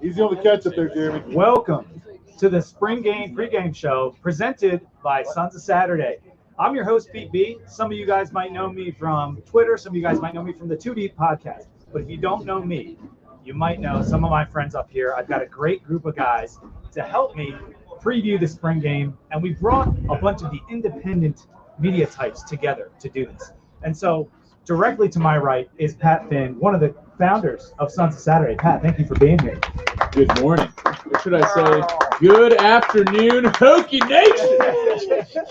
Easy on the catch up there, Jeremy. Welcome to the Spring Game Pregame Show presented by Sons of Saturday. I'm your host, Pete B. Some of you guys might know me from Twitter. Some of you guys might know me from the 2D podcast. But if you don't know me, you might know some of my friends up here. I've got a great group of guys to help me preview the spring game. And we brought a bunch of the independent media types together to do this. And so directly to my right is Pat Finn, one of the founders of Sons of Saturday. Pat, thank you for being here. Good morning. Or should I say, good afternoon, Hokie Nation.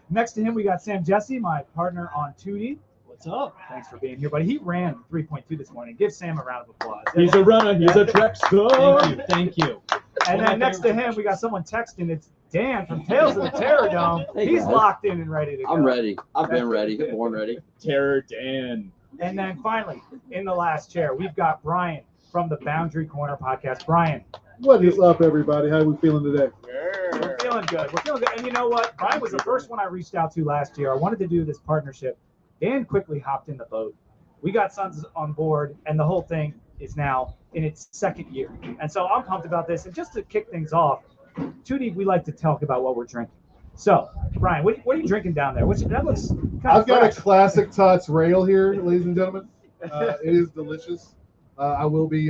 Next to him, we got Sam Jesse, my partner on 2D. What's up? Thanks for being here, buddy. He ran 3.2 this morning. Give Sam a round of applause. He's a runner. He's a track star. Thank you. And then next to him, we got someone texting. It's Dan from Tales of the Terror Dome. Hey, He's guys. locked in and ready to go. I'm ready. I've been ready. Born ready. Terror Dan. And then finally, in the last chair, we've got Brian from the Boundary Corner podcast. Brian. What is up, everybody? How are we feeling today? We're feeling good. We're feeling good. And you know what? Brian was the first one I reached out to last year. I wanted to do this partnership. Dan quickly hopped in the boat. We got Sons on board, and the whole thing is now in its second year. And so I'm pumped about this. And just to kick things off, 2D, we like to talk about what we're drinking. So, Brian, what are you drinking down there? That looks kind of I've got fresh. a classic TOTS rail here, ladies and gentlemen. It is delicious. I will be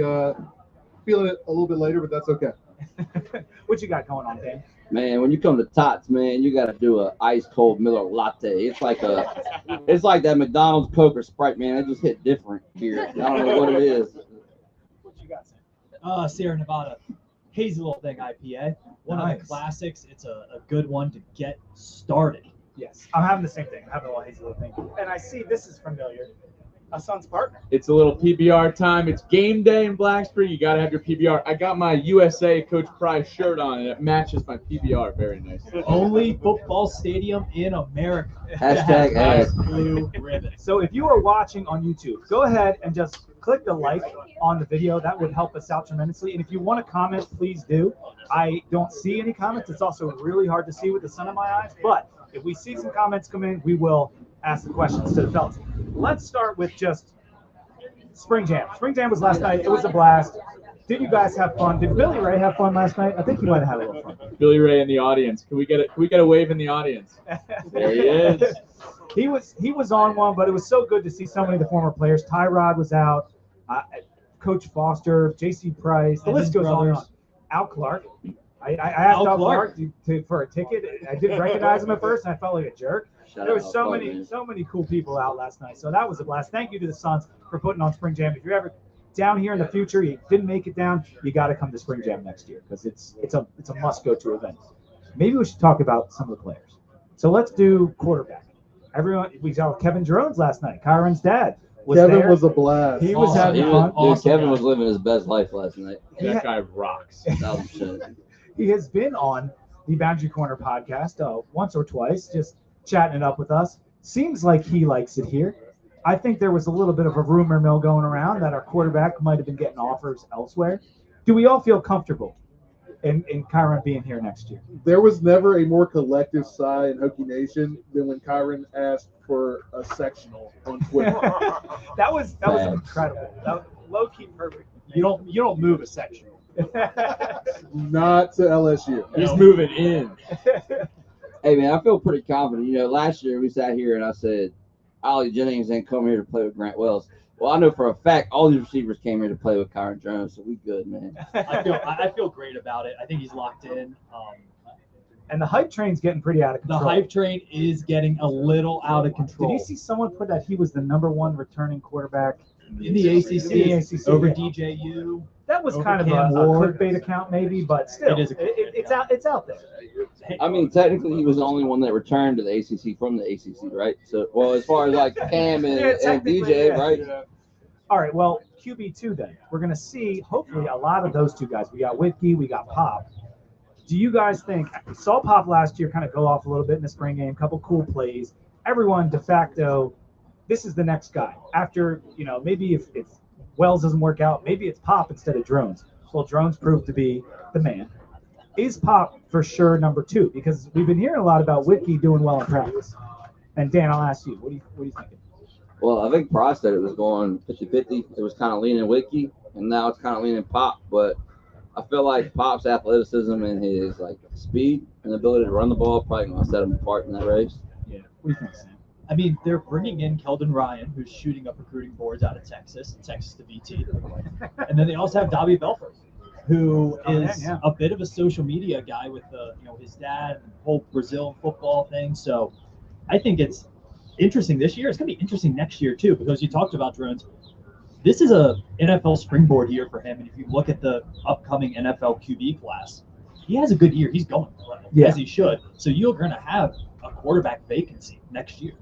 feeling it a little bit later, but that's okay. What you got going on, Dan? Man, when you come to Tots, man, you got to do a ice cold Miller latte. It's like that McDonald's Coke or Sprite, man. It just hit different here. I don't know what it is. What you got, Sam? Sierra Nevada Hazy Little Thing IPA. One of Nice. the classics. It's a good one to get started. Yes, I'm having the same thing. I'm having a little hazy little thing. And I see this is familiar. A Son's partner. It's a little PBR time. It's game day in Blacksburg. You got to have your PBR. I got my USA Coach Price shirt on, and it matches my PBR very nicely. Only football stadium in America. Hashtag Has ass. blue ribbon. So if you are watching on YouTube, go ahead and just click the like on the video. That would help us out tremendously. And if you want to comment, please do. I don't see any comments. It's also really hard to see with the sun in my eyes. But if we see some comments come in, we will ask the questions to the fellas. Let's start with just Spring Jam. Spring Jam was last night. It was a blast. Did you guys have fun? Did Billy Ray have fun last night? I think he might have had a little fun. Billy Ray in the audience. Can we get a wave in the audience? There he is. He was on one, but it was so good to see so many of the former players. Tyrod was out, Coach Foster, J.C. Price, the list goes on and on. Al Clark. I asked Al Clark for a ticket. I didn't recognize him at first, and I felt like a jerk. Shout There out were Clark, so many cool people out last night. So that was a blast. Thank you to the Suns for putting on Spring Jam. If you're ever down here in the future, you didn't make it down, you got to come to Spring Jam next year because it's a must-go-to event. Maybe we should talk about some of the players. So let's do quarterback. We saw Kevin Drones last night. Kyron's dad was Kevin there. was a blast. He was Awesome. having Dude, fun. Kevin was living his best life last night. That guy rocks. 1,000%. He has been on the Boundary Corner podcast once or twice, just chatting it up with us. Seems like he likes it here. I think there was a little bit of a rumor mill going around that our quarterback might have been getting offers elsewhere. Do we all feel comfortable in Kyron being here next year? There was never a more collective sigh in Hokie Nation than when Kyron asked for a sectional on Twitter. that was incredible. That was low-key perfect. You don't move a section. Not to LSU. He's moving in. Hey, man, I feel pretty confident. You know, last year we sat here and I said, Ollie Jennings ain't come here to play with Grant Wells. Well, I know for a fact all these receivers came here to play with Kyron Jones, so we good, man. I feel great about it. I think he's locked in. And the hype train's getting pretty out of The control. hype train is getting a little out of control. Did you see someone put that he was the #1 returning quarterback in the ACC, In the ACC, over yeah. DJU? That was Over kind of Cam a Ward. clickbait account, maybe, but still, It is a clickbait it's out there. I mean, technically, he was the only one that returned to the ACC from the ACC, right? So, well, as far as like Cam and, Yeah, and technically, DJ, yeah. right? All right, well, QB2 then. We're going to see, hopefully, a lot of those two guys. We got Whitkey, we got Pop. Do you guys think, we saw Pop last year kind of go off a little bit in the spring game, couple cool plays. Everyone de facto, this is the next guy. After, maybe if Wells doesn't work out, maybe it's Pop instead of Drones. Well, Drones proved to be the man. Is Pop for sure #2? Because we've been hearing a lot about Whitkey doing well in practice. And Dan, I'll ask you, what are you thinking? Well, I think Price said it was going 50-50. It was kind of leaning Wiki, and now it's kind of leaning Pop. But I feel like Pop's athleticism and his like speed and ability to run the ball probably going to set him apart in that race. Yeah. What do you think, Sam? I mean, they're bringing in Keldon Ryan, who's shooting up recruiting boards out of Texas to VT. And then they also have Dobby Belfort, who is a bit of a social media guy with his dad and the whole Brazil football thing. So I think it's interesting this year. It's going to be interesting next year, too, because you talked about drones. This is a NFL springboard year for him. And if you look at the upcoming NFL QB class, he has a good year. He's going as he should. So you're going to have a quarterback vacancy next year.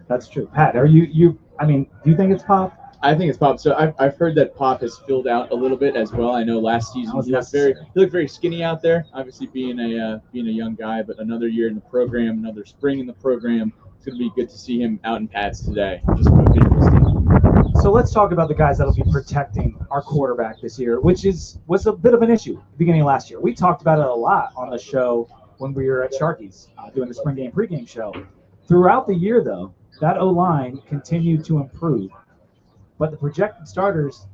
That's true. Pat, are you? I mean, do you think it's Pop? I think it's Pop. So I've heard that Pop has filled out a little bit as well. I know last season he looked very skinny out there. Obviously being a young guy, but another year in the program, another spring in the program. It's going to be good to see him out in pads today. Just from a visual standpoint. So let's talk about the guys that'll be protecting our quarterback this year, which was a bit of an issue at the beginning of last year. We talked about it a lot on the show when we were at Sharky's doing the Spring Game Pregame Show. Throughout the year, though, that O-line continued to improve, but the projected starters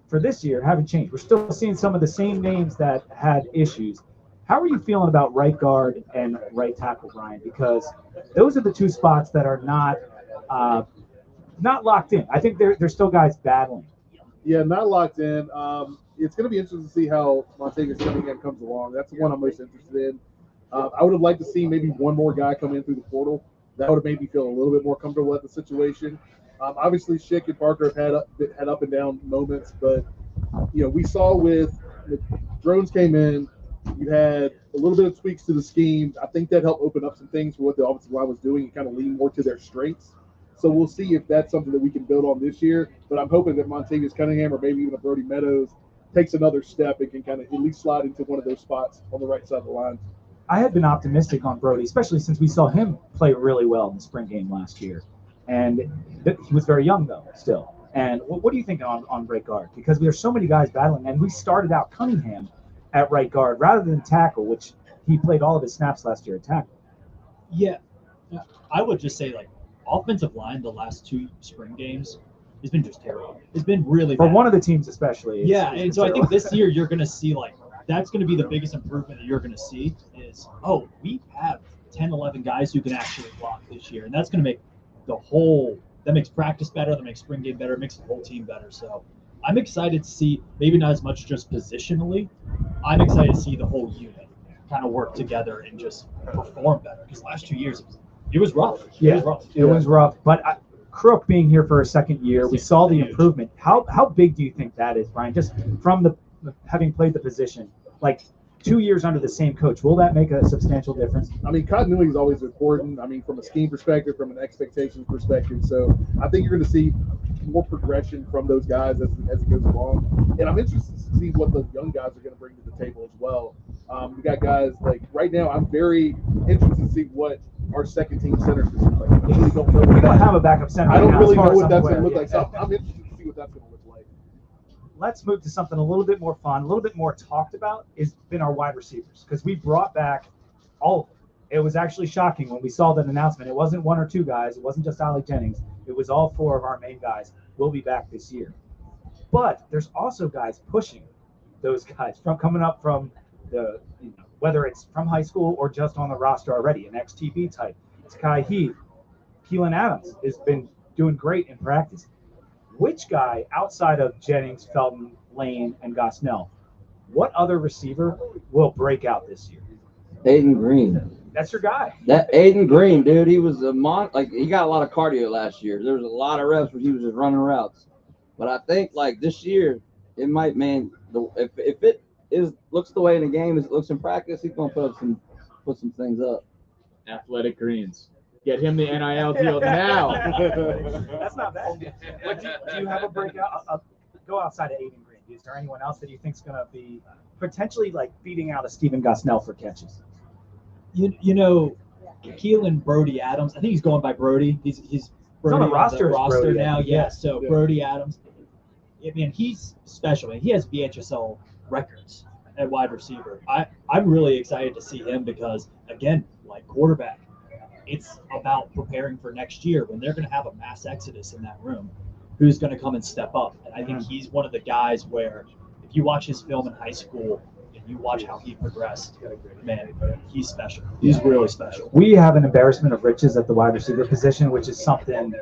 for this year haven't changed. We're still seeing some of the same names that had issues. How are you feeling about right guard and right tackle, Brian? Because those are the two spots that are not locked in. I think they're still guys battling. Yeah, not locked in. It's going to be interesting to see how Montavious Cunningham comes along. That's the one I'm most interested in. I would have liked to see maybe one more guy come in through the portal. That would have made me feel a little bit more comfortable at the situation. Obviously, Schick and Parker have had up and down moments, but we saw with drones came in, you had a little bit of tweaks to the scheme. I think that helped open up some things for what the offensive line was doing and kind of lean more to their strengths. So we'll see if that's something that we can build on this year. But I'm hoping that Montavious Cunningham or maybe even a Brody Meadows takes another step and can kind of at least slide into one of those spots on the right side of the line. I had been optimistic on Brody, especially since we saw him play really well in the spring game last year. And he was very young, though, still. And what do you think on right guard? Because there's so many guys battling. And we started out Cunningham at right guard rather than tackle, which he played all of his snaps last year at tackle. Yeah. I would just say, offensive line the last two spring games has been just terrible. It's been really bad. For one of the teams especially. And so I think this year you're going to see, that's going to be the biggest improvement that you're going to see is, we have 10, 11 guys who can actually block this year. And that's going to make that makes practice better, that makes spring game better, it makes the whole team better. So I'm excited to see, maybe not as much just positionally, I'm excited to see the whole unit kind of work together and just perform better. Because last 2 years, it was rough. It was rough. But Crook being here for a second year, we saw the improvement. How big do you think that is, Brian? Just from having played the position, 2 years under the same coach, will that make a substantial difference? I mean, continuity is always important. I mean, from a scheme perspective, from an expectations perspective. So I think you're going to see more progression from those guys as it goes along. And I'm interested to see what the young guys are going to bring to the table as well. We got guys right now, I'm very interested to see what our second team center is going to look like. I really don't know. We don't have a backup center. I don't really know what that's going to look like. So I'm interested to see what that's going to look like. Let's move to something a little bit more fun, a little bit more talked about, has been our wide receivers, because we brought back all of them. It was actually shocking when we saw that announcement. It wasn't one or two guys. It wasn't just Ollie Jennings. It was all four of our main guys will be back this year. But there's also guys pushing those guys from coming up from the, whether it's from high school or just on the roster already, an XTB type. It's Kai Heath. Keelan Adams has been doing great in practice. Which guy outside of Jennings, Felton, Lane, and Gosnell, what other receiver will break out this year? Aiden Green. That's your guy. That Aiden Green, dude, he was he got a lot of cardio last year. There was a lot of reps where he was just running routes. But I think this year, it might, if it looks the way in the game as it looks in practice, he's gonna put some things up. Athletic Greens. Get him the NIL deal now. That's not bad. But do you have a breakout? Go outside of Aiden Green. Is there anyone else that you think is going to be potentially beating out a Stephen Gosnell for catches? Keelan Brody Adams. I think he's going by Brody. He's on the roster Brody now. Brody Adams. I mean, he's special. He has VHSL records at wide receiver. I'm really excited to see him because, again, quarterback, it's about preparing for next year when they're going to have a mass exodus in that room. Who's going to come and step up? And I think he's one of the guys where if if you watch his film in high school and you watch how he progressed, man, he's special. He's really special. We have an embarrassment of riches at the wide receiver position, which is something.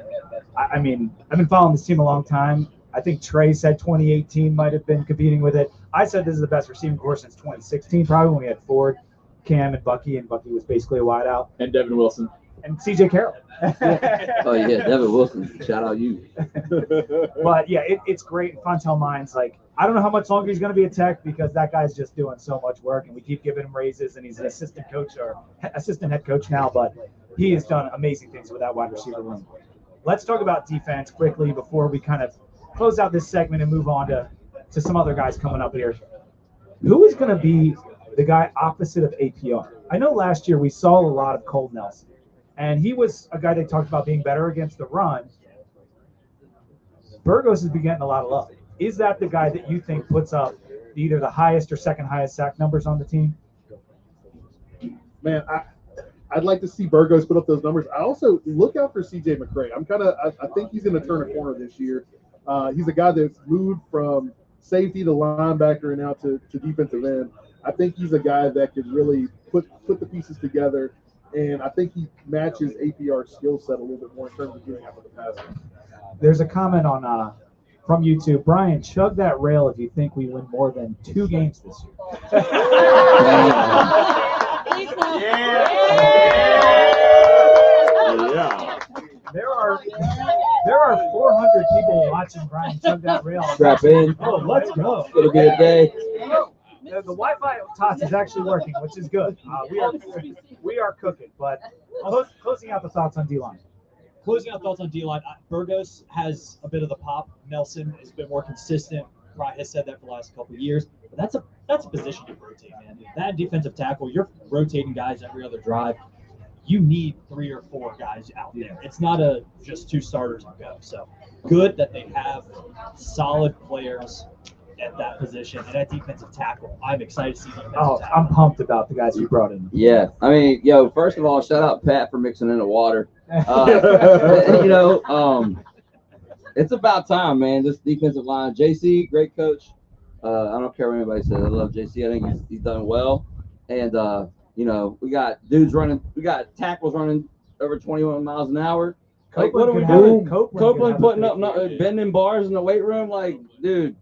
I mean, I've been following this team a long time. I think Trey said 2018 might have been competing with it. I said this is the best receiving core since 2016, probably when we had Ford, Cam, and Bucky was basically a wideout. And Devin Wilson. And CJ Carroll. Oh, yeah, Devin Wilson. Shout out you. But, yeah, it's great. Fontel Mines, like, I don't know how much longer he's going to be a Tech because that guy's just doing so much work, and we keep giving him raises, and he's an assistant head coach now, but he has done amazing things with that wide receiver room. Let's talk about defense quickly before we kind of close out this segment and move on to some other guys coming up here. Who is going to be the guy opposite of APR? I know last year we saw a lot of Cole Nelson, and he was a guy they talked about being better against the run. Burgos has been getting a lot of love. Is that the guy that you think puts up either the highest or second highest sack numbers on the team? Man, I'd like to see Burgos put up those numbers. I also look out for CJ McCray. I think he's going to turn a corner this year. He's a guy that's moved from safety to linebacker and now to defensive end. I think he's a guy that could really put the pieces together, and I think he matches APR's skill set a little bit more in terms of getting after the pass. There's a comment on from YouTube. Brian, chug that rail if you think we win more than 2 games this year. Yeah. There are 400 people watching Brian chug that rail. Strap in. Oh, let's go. It's going to be a day. The Wi-Fi TOTS is actually working, which is good. We are cooking, but closing out the thoughts on D-line. Closing out thoughts on D-line, Burgos has a bit of the pop. Nelson is a bit more consistent. Brian has said that for the last couple of years. But that's a position you rotate, man. That defensive tackle, you're rotating guys every other drive. You need 3 or 4 guys out there. It's not just 2 starters and go. So good that they have solid players at that position and at defensive tackle. I'm excited to see them. I'm pumped about the guys you brought in. Yeah, I mean, first of all, shout out Pat for mixing in the water. It's about time, man. This defensive line, JC, great coach. I don't care what anybody says. I love JC. I think he's done well, and we got dudes running. We got tackles running over 21 miles an hour. Like, what are we doing? Copeland putting up bending bars in the weight room. Like, dude,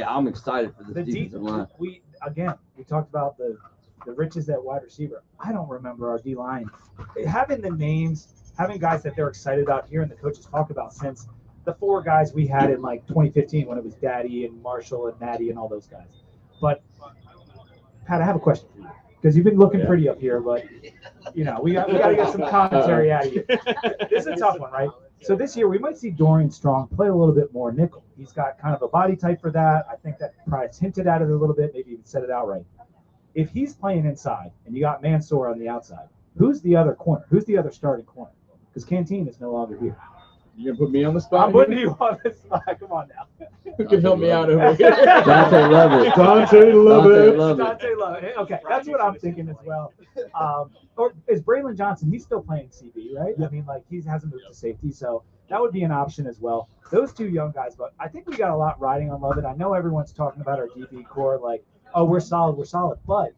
I'm excited for this defensive line. We talked about the riches at wide receiver. I don't remember our D-line having the names, having guys that they're excited about hearing the coaches talk about since the 4 guys we had in like 2015 when it was Daddy and Marshall and Natty and all those guys. But Pat, I have a question for you because you've been looking pretty up here, but we got to get some commentary out of you. This is a tough one, right? So this year we might see Dorian Strong play a little bit more nickel. He's got kind of a body type for that. I think that Price hinted at it a little bit, maybe even said it outright. If he's playing inside and you got Mansour on the outside, who's the other corner? Who's the other starting corner? Because Canteen is no longer here. You gonna put me on the spot? I'm putting you on the spot. Come on now. Who can help me out over here? Dante Lovett. Dante Lovett. Dante Lovett. Okay, that's what I'm thinking as well. Or is Braylon Johnson? He's still playing CB, right? I mean, like he hasn't moved to safety, so that would be an option as well. Those 2 young guys, but I think we got a lot riding on Lovett. I know everyone's talking about our DB core, like, oh, we're solid, but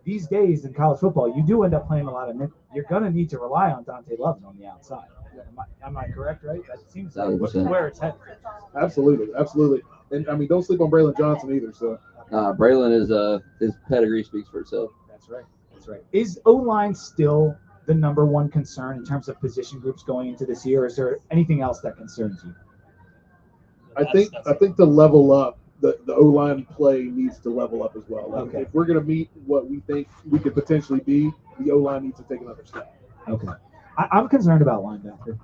these days in college football, you do end up playing a lot of nickel. You're going to need to rely on Dante Lovett on the outside. Am I correct, right? That seems like where it's headed. Absolutely. And, I mean, don't sleep on Braylon Johnson either. So Braylon his pedigree speaks for itself. That's right. Is O-line still the number 1 concern in terms of position groups going into this year? Or is there anything else that concerns you? I think to level up, the O-line play needs to level up as well. Like, if we're going to meet what we think we could potentially be, the O-line needs to take another step. Okay. I'm concerned about linebacker.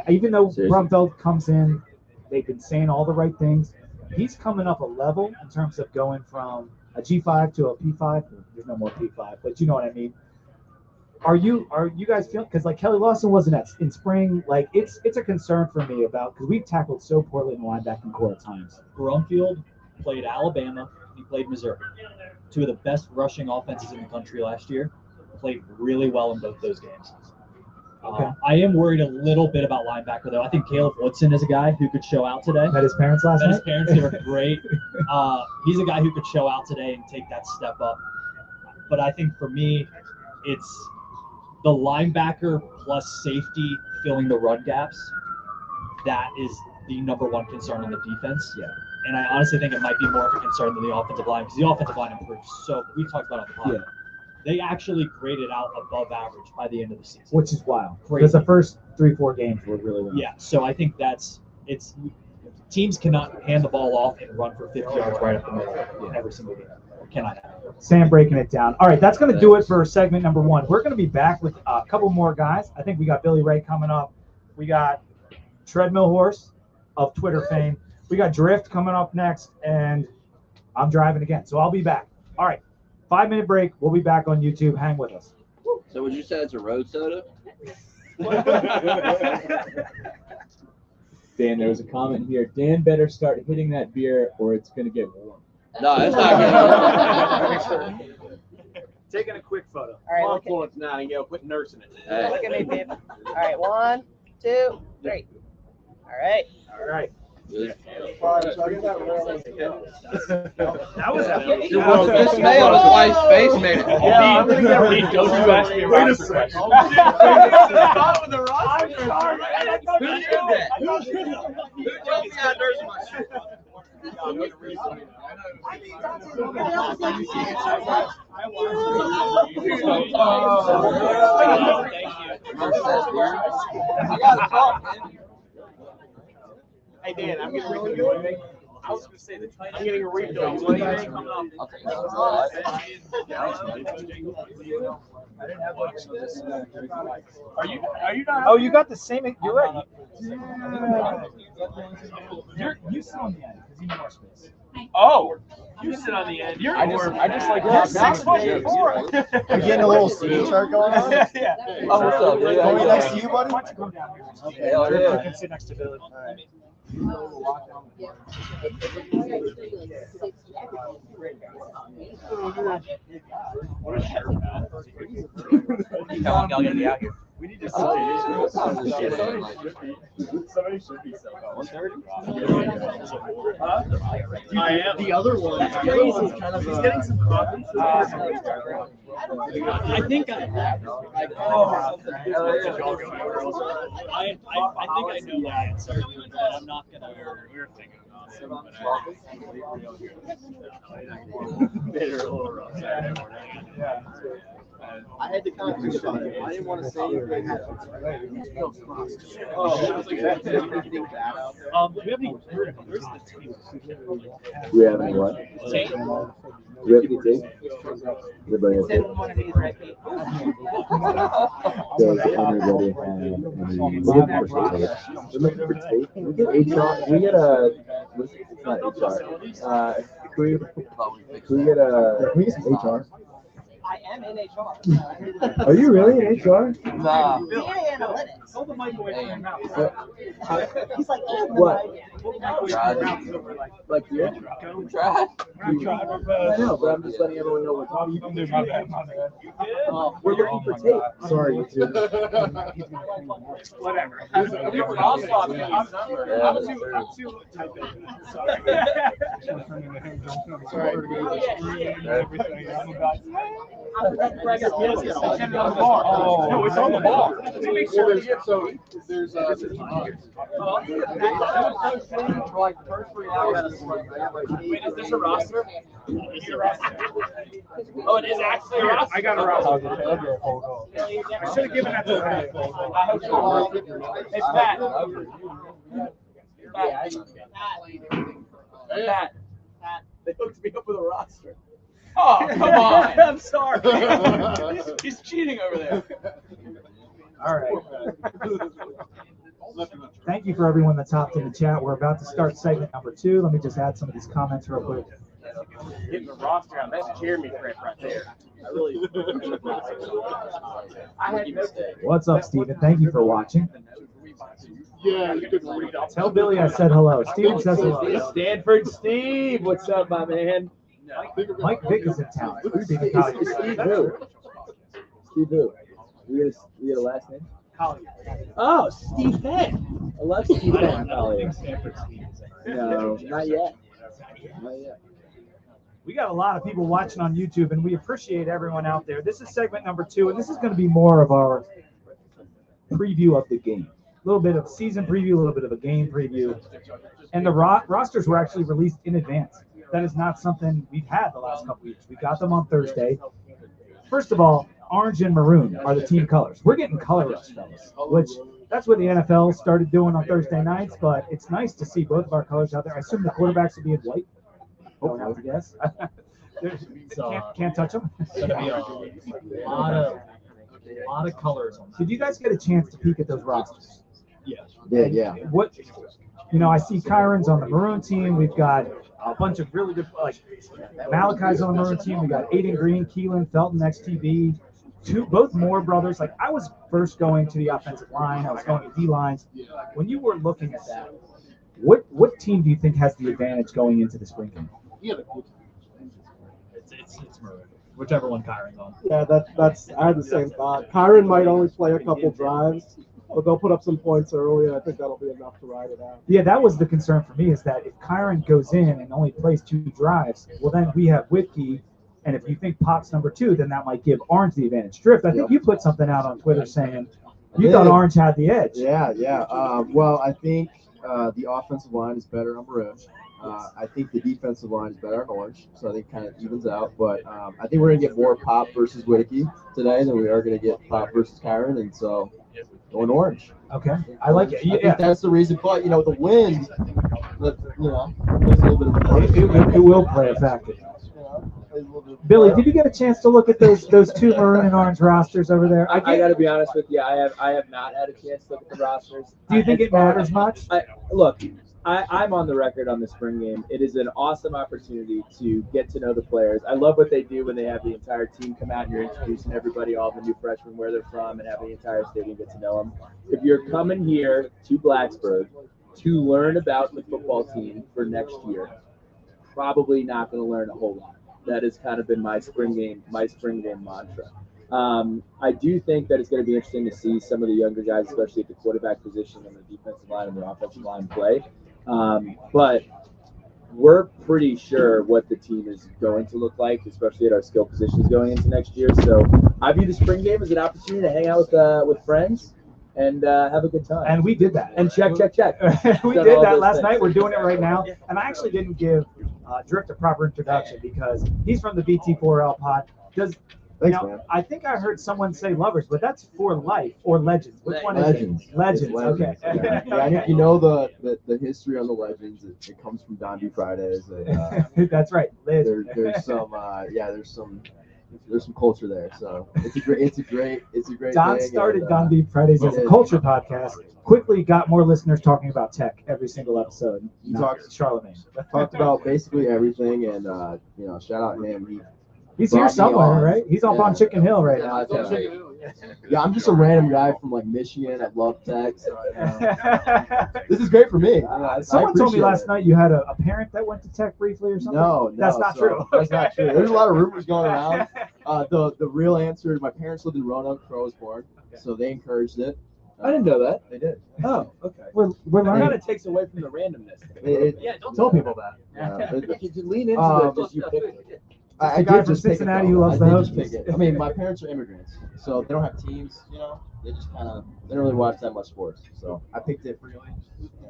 Even though Brumfeld comes in, they've been saying all the right things. He's coming up a level in terms of going from a G5 to a P5. There's no more P5, but you know what I mean. Are you guys feeling, because like Kelly Lawson wasn't in spring, like it's a concern for me about, because we've tackled so poorly in the linebacking core at times. Brumfield played Alabama. He played Missouri. 2 of the best rushing offenses in the country last year. Played really well in both those games. I am worried a little bit about linebacker, though. I think Caleb Woodson is a guy who could show out today. Met his parents last night? His parents, they were great. He's a guy who could show out today and take that step up. But I think for me, it's the linebacker plus safety filling the run gaps. That is the number one concern on the defense. Yeah. And I honestly think it might be more of a concern than the offensive line, because the offensive line improved. So we talked about it on the pod. They actually graded out above average by the end of the season, which is wild. Crazy. Because the first 3-4 games were really well. Yeah, so I think teams cannot hand the ball off and run for 50 yards right up the middle every single game. Cannot happen. Sam breaking it down. All right, that's going to do it for segment number 1. We're going to be back with a couple more guys. I think we got Billy Ray coming up. We got Treadmill Horse of Twitter fame. We got Drift coming up next, and I'm driving again, so I'll be back. All right, 5-minute break. We'll be back on YouTube. Hang with us. So would you say it's a road soda? Dan, there was a comment here. Dan better start hitting that beer or it's going to get warm. No, it's not good. Taking a quick photo. All right, look Florence Nightingale, quit nursing it. Hey. look at me, babe. All right, 1, 2, 3. All right. All right. Good. That was epic. This man twice face made it. Yeah, I'm gonna get Don't you ask me a roster question. Who did that? Who told me I nursed my shit? Hey Dan, I'm getting a refill. I was going to say I'm getting a refill. You want anything? Are you not? Oh, you got the same. You're right. You sit on the end because you need more space. Oh, you sit on the end. I just like You're that. 6'4". We're getting a little scene chart going on. Yeah. Oh, what's up, dude? Going next to you, buddy? Why don't you come down here? Hell You yeah. can sit next to Billy. What a shirt, man. How long y'all gonna be out here? We need to Somebody should be so 1:30. I am. The other one is crazy. He's getting some coffee. I think I know the answer, but I'm not gonna. We're thinking about it. I had to kind of think about it. I didn't want to say anything. Do we have any? Where's the team? Do we have any what? Tape? Do we have any tape? Everybody has tape. Does everybody have any? We're looking for tape. We get HR. We get a. It's not HR. Can we get some HR? I am in HR. Are you really in HR? Nah. Data analytics. Hold the mic away from your mouth. He's like, What? Like you? Tried. I know, but I'm just letting everyone know we're talking. My bad. We're looking for tape. Sorry, you two. Whatever. I'm too type in. No, it's on the bar. So there's For like the first 3 hours. Wait, is this a roster? Oh, it is actually a roster. I got a roster. I should have given that to Pat. Hey, Pat. Pat. They hooked me up with a roster. Oh, come on. I'm sorry. He's cheating over there. All right. Thank you for everyone that's hopped in the chat. We're about to start segment number 2. Let me just add some of these comments real quick. Getting the roster out. That's Jeremy Trent right there. I really. I had no day. What's up, Steven? Thank you for watching. yeah, you could read out. Tell Billy I said hello. Steven says hello. Stanford Steve, what's up, my man? Mike Vick is in town. Steven Steve who? Steve who? We get a last name? Collier. Oh, Steve Penn. I love Steve I Penn. don't think Stanford Steve is No, not yet. Not yet. We got a lot of people watching on YouTube, and we appreciate everyone out there. This is segment number 2, and this is going to be more of our preview of the game. A little bit of season preview, a little bit of a game preview. And the rosters were actually released in advance. That is not something we've had the last couple weeks. We got them on Thursday. First of all, orange and maroon are the team colors. We're getting color rush, fellas, which that's what the NFL started doing on Thursday nights, but it's nice to see both of our colors out there. I assume the quarterbacks will be in white. Don't have to guess. Can't touch them. It's going to be a lot of colors on that. Did you guys get a chance to peek at those rosters? Yeah. What, I see Kyron's on the maroon team. We've got a bunch of really good, like Malachi's on the maroon team. We got Aiden Green, Keelan, Felton, XTV. Both Moore brothers. Like I was first going to the offensive line. I was going to D lines. When you were looking at that, what team do you think has the advantage going into the spring game? It's maroon. Whichever one Kyron's on. Yeah, that's. I had the same thought. Kyron might only play a couple drives, but they'll put up some points early, and I think that'll be enough to ride it out. Yeah, that was the concern for me, is that if Kyron goes in and only plays 2 drives, well, then we have Whitkey, and if you think Pop's number 2, then that might give Orange the advantage. Drift, I think you put something out on Twitter saying you thought Orange had the edge. Yeah. Well, I think the offensive line is better on maroon. I think the defensive line is better on orange, so I think it kind of evens out. But I think we're going to get more Pop versus Whitkey today than we are going to get Pop versus Kyron, and so going orange. Okay, I like it. I think that's the reason. But the wind, plays a little bit of a part. It will play a factor. Billy, did you get a chance to look at those 2 maroon and orange rosters over there? I got to be honest with you. I have not had a chance to look at the rosters. Do you think it matters much? I'm on the record on the spring game. It is an awesome opportunity to get to know the players. I love what they do when they have the entire team come out and you're introducing everybody, all the new freshmen, where they're from, and have the entire stadium get to know them. If you're coming here to Blacksburg to learn about the football team for next year, probably not going to learn a whole lot. That has kind of been my spring game mantra. I do think that it's going to be interesting to see some of the younger guys, especially at the quarterback position and the defensive line and the offensive line play. But we're pretty sure what the team is going to look like, especially at our skill positions going into next year. So I view the spring game as an opportunity to hang out with friends and have a good time. And we did that. And check. We did that last night. We're doing it right now. And I actually didn't give Drift a proper introduction because he's from the BT4L pod. Thanks, man. I think I heard someone say Lovers, but that's for life or Legends. Which one is it? Legends. Okay. Yeah, you know the history on the Legends. It comes from Don B Fridays. And, that's right. There's some culture there. So it's a great Don thing, started and, Don B Fridays as a culture podcast. Quickly got more listeners talking about tech every single episode. He talked Charlemagne. Talked about basically everything, and shout out him. He's here somewhere, right? He's up on Chicken Hill right now. Yeah, I'm just a random guy from like Michigan. I love tech. So, this is great for me. Someone told me last night you had a parent that went to tech briefly or something. No, that's not true. That's not true. There's a lot of rumors going around. The real answer is my parents lived in Roanoke where I was born, so they encouraged it. I didn't know that. They did. Oh, okay. We're learning. It kind of takes away from the randomness. Don't tell people that. You lean into it, just you pick it. I did just Cincinnati who loves the Hokies. I mean, my parents are immigrants, so they don't have teams. They just they don't really watch that much sports. So I picked it for you.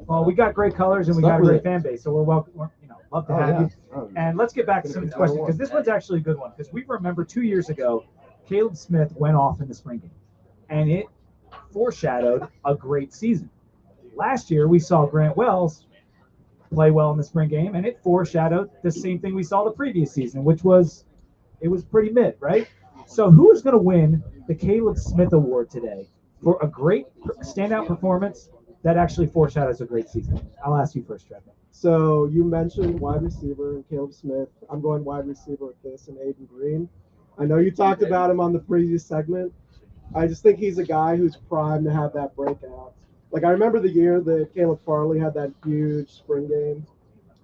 Well, we got great colors and we got a great fan base, so we're welcome. Love to have you. And let's get back to some of the questions because this one's actually a good one because we remember 2 years ago, Caleb Smith went off in the spring game, and it foreshadowed a great season. Last year, we saw Grant Wells play well in the spring game, and it foreshadowed the same thing we saw the previous season, which was it was pretty mid, right? So who is going to win the Caleb Smith Award today for a great standout performance that actually foreshadows a great season? I'll ask you first, Trevor. So you mentioned wide receiver and Caleb Smith. I'm going wide receiver with this and Aiden Green. I know you talked about him on the previous segment. I just think he's a guy who's primed to have that breakout. Like, I remember the year that Caleb Farley had that huge spring game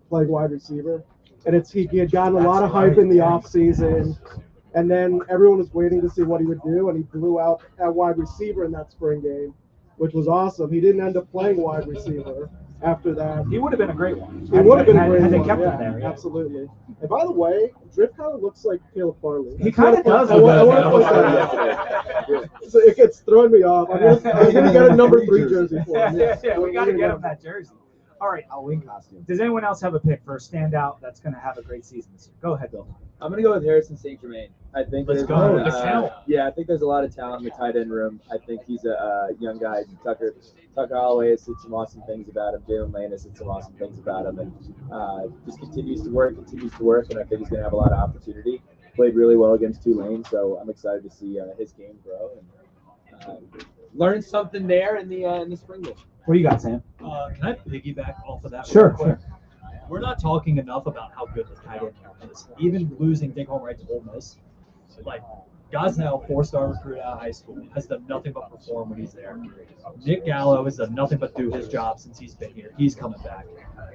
playing wide receiver. And he had gotten a lot of hype in the offseason. And then everyone was waiting to see what he would do, and he blew out at wide receiver in that spring game, which was awesome. He didn't end up playing wide receiver after that. He would have been a great one. He would have been a great had one. they kept Yeah, him there. Yeah. absolutely. And by the way, Drift kind of looks like Caleb Farley. He kind of does. I want to point that out. So it gets throwing me off. I'm gonna get a number 3 jersey for him. Yeah, we got to get him that jersey. All right. Halloween costume. Does anyone else have a pick for a standout that's going to have a great season this year? Go ahead, Bill. I'm going to go with Harrison St. Germain. I think Let's there's go. I think there's a lot of talent in the tight end room. I think he's a young guy. Tucker Holloway has said some awesome things about him. Jalen Lane has said some awesome things about him, and just continues to work, and I think he's going to have a lot of opportunity. Played really well against Tulane, so I'm excited to see his game grow and learn something there in the spring game. What do you got, Sam? Can I piggyback off of that? Sure, real quick? We're not talking enough about how good the tight end is. Even losing Dick Holmwright to Ole Miss, like Gosnell, 4-star recruit out of high school, has done nothing but perform when he's there. Nick Gallo has done nothing but do his job since he's been here. He's coming back.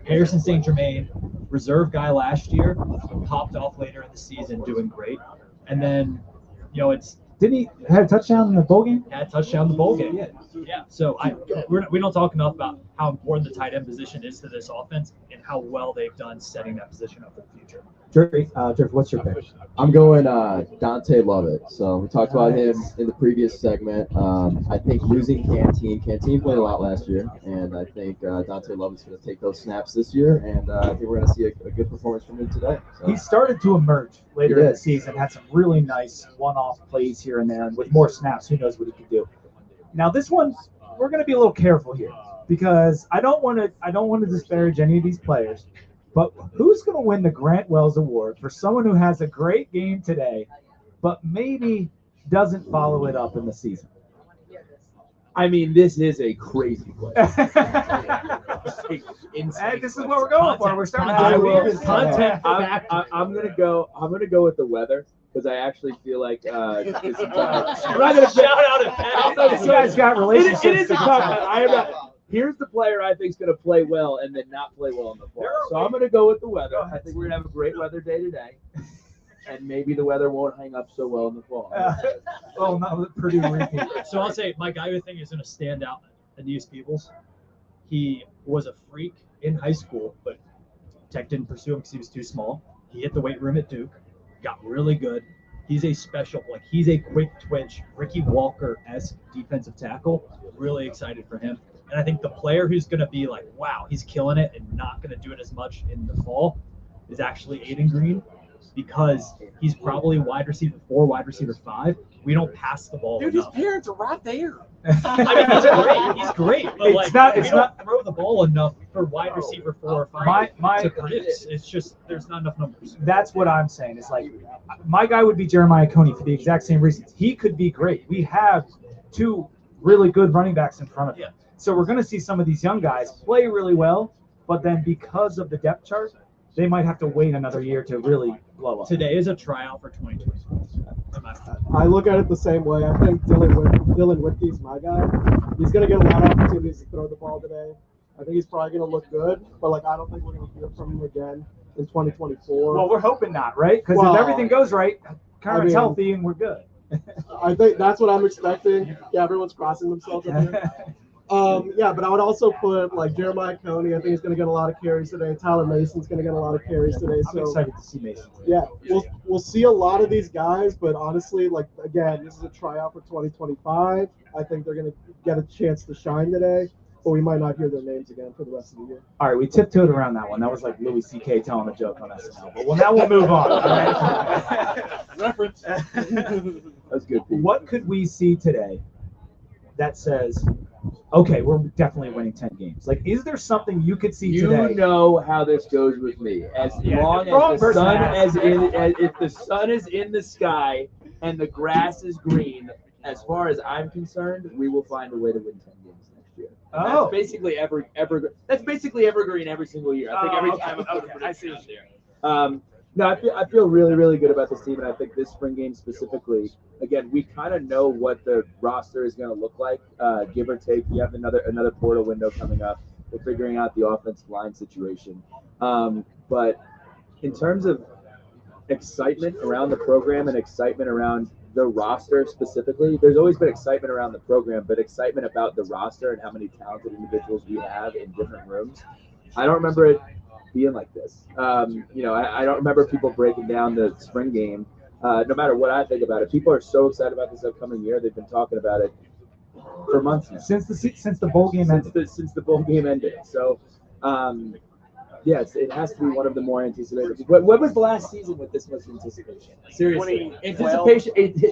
Harrison St. Germain, reserve guy last year, popped off later in the season, doing great. And then, Didn't he have a touchdown in the bowl game? Had a touchdown in the bowl game. Yeah. So we don't talk enough about how important the tight end position is to this offense and how well they've done setting that position up for the future. Drift, what's your pick? I'm going Dante Lovett. So we talked about him in the previous segment. I think losing Canteen played a lot last year, and I think Dante Lovett's going to take those snaps this year, and I think we're going to see a good performance from him today. So. He started to emerge later in the season, had some really nice one-off plays here and there, and with more snaps, who knows what he could do. Now this one, we're going to be a little careful here because I don't want to disparage any of these players. But who's going to win the Grant Wells Award for someone who has a great game today, but maybe doesn't follow it up in the season? I mean, this is a crazy play. And this is what we're going for. We're starting to do content. I'm gonna go with the weather because I actually feel like I'm not gonna shout out at Pat. You guys got relationships. It is a tough. Here's the player I think is going to play well and then not play well in the fall. So I'm going to go with the weather. I think we're going to have a great weather day today. And maybe the weather won't hang up so well in the fall. Well, not with Purdue repeat. So I'll say my guy who I think is going to stand out, Aeneas Peebles. He was a freak in high school, but Tech didn't pursue him because he was too small. He hit the weight room at Duke, got really good. He's he's a quick twitch, Ricky Walker-esque defensive tackle. Really excited for him. And I think the player who's going to be like, wow, he's killing it and not going to do it as much in the fall is actually Aiden Green because he's probably wide receiver 4, wide receiver 5. We don't pass the ball enough. His parents are right there. I mean, he's great. But we don't throw the ball enough for wide receiver 4 or 5 to produce. It's just there's not enough numbers. That's what I'm saying. It's like my guy would be Jeremiah Coney for the exact same reasons. He could be great. We have 2 really good running backs in front of him. So we're going to see some of these young guys play really well, but then because of the depth chart, they might have to wait another year to really blow up. Today is a tryout for 2024. I look at it the same way. I think Dylan Whitkey's my guy. He's going to get a lot of opportunities to throw the ball today. I think he's probably going to look good, but I don't think we're going to hear from him again in 2024. Well, we're hoping not, right? Because if everything goes right, Kyron's healthy and we're good. I think that's what I'm expecting. Yeah, everyone's crossing themselves up here. But I would also put Jeremiah Coney. I think he's going to get a lot of carries today. Tyler Mason's going to get a lot of carries today. I'm excited to see Mason. Yeah, we'll see a lot of these guys, but honestly, again, this is a tryout for 2025. I think they're going to get a chance to shine today, but we might not hear their names again for the rest of the year. All right, we tiptoed around that one. That was like Louis C.K. telling a joke on SNL. But now we'll move on. All right? Reference. That's good. What could we see today that says, okay, we're definitely winning 10 games? Is there something you could see today? You know how this goes with me. As long as the sun if the sun is in the sky and the grass is green, as far as I'm concerned, we will find a way to win 10 games next year. That's basically evergreen every single year. I think every time I see it there. No, I feel really, really good about this team, and I think this spring game specifically, again, we kind of know what the roster is going to look like, give or take. You have another portal window coming up. We're figuring out the offensive line situation. But in terms of excitement around the program and excitement around the roster specifically. There's always been excitement around the program, but excitement about the roster and how many talented individuals we have in different rooms. I don't remember it being like this. I don't remember people breaking down the spring game. No matter what I think about it, people are so excited about this upcoming year. They've been talking about it for months now. Since the bowl game ended. Since the bowl game ended. So, yes, it has to be one of the more anticipated. What was the last season with this much anticipation? Seriously,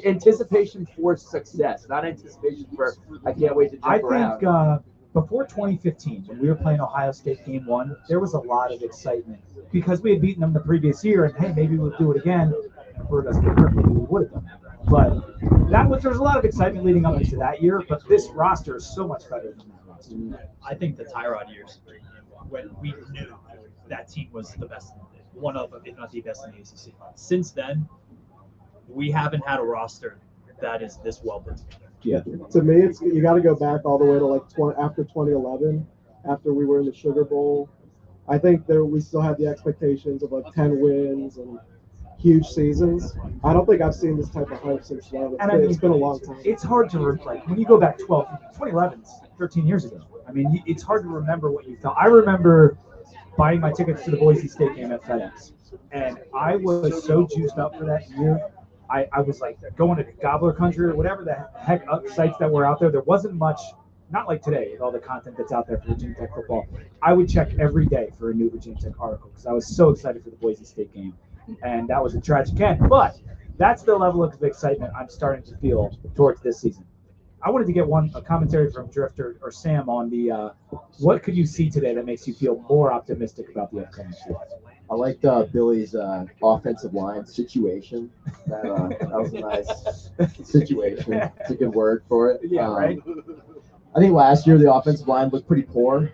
anticipation for success, not anticipation for I can't wait to jump around. I think before 2015, when we were playing Ohio State Game 1, there was a lot of excitement because we had beaten them the previous year, and hey, maybe we'll do it again. Maybe we would have done that. But there was a lot of excitement leading up into that year. But this roster is so much better than that roster. I think the Tyrod years, when we knew that team was the best, one of, if not the best in the ACC. Since then, we haven't had a roster that is this well put together. Yeah. To me, you got to go back all the way to after 2011, after we were in the Sugar Bowl. I think we still had the expectations of 10 wins and huge seasons. I don't think I've seen this type of hype since then. It's been a long time. It's hard to when you go back 2011, 13 years ago. I mean, it's hard to remember what you thought. I remember buying my tickets to the Boise State game at FedEx, and I was so juiced up for that year. I was like going to Gobbler Country or whatever the heck sites that were out there. There wasn't much, not like today with all the content that's out there for Virginia Tech football. I would check every day for a new Virginia Tech article because I was so excited for the Boise State game. And that was a tragic end. But that's the level of excitement I'm starting to feel towards this season. I wanted to get a commentary from Drifter or Sam on the what could you see today that makes you feel more optimistic about the upcoming season? I liked Billy's offensive line situation. That was a nice situation. It's a good word for it. Yeah, right. I think last year the offensive line looked pretty poor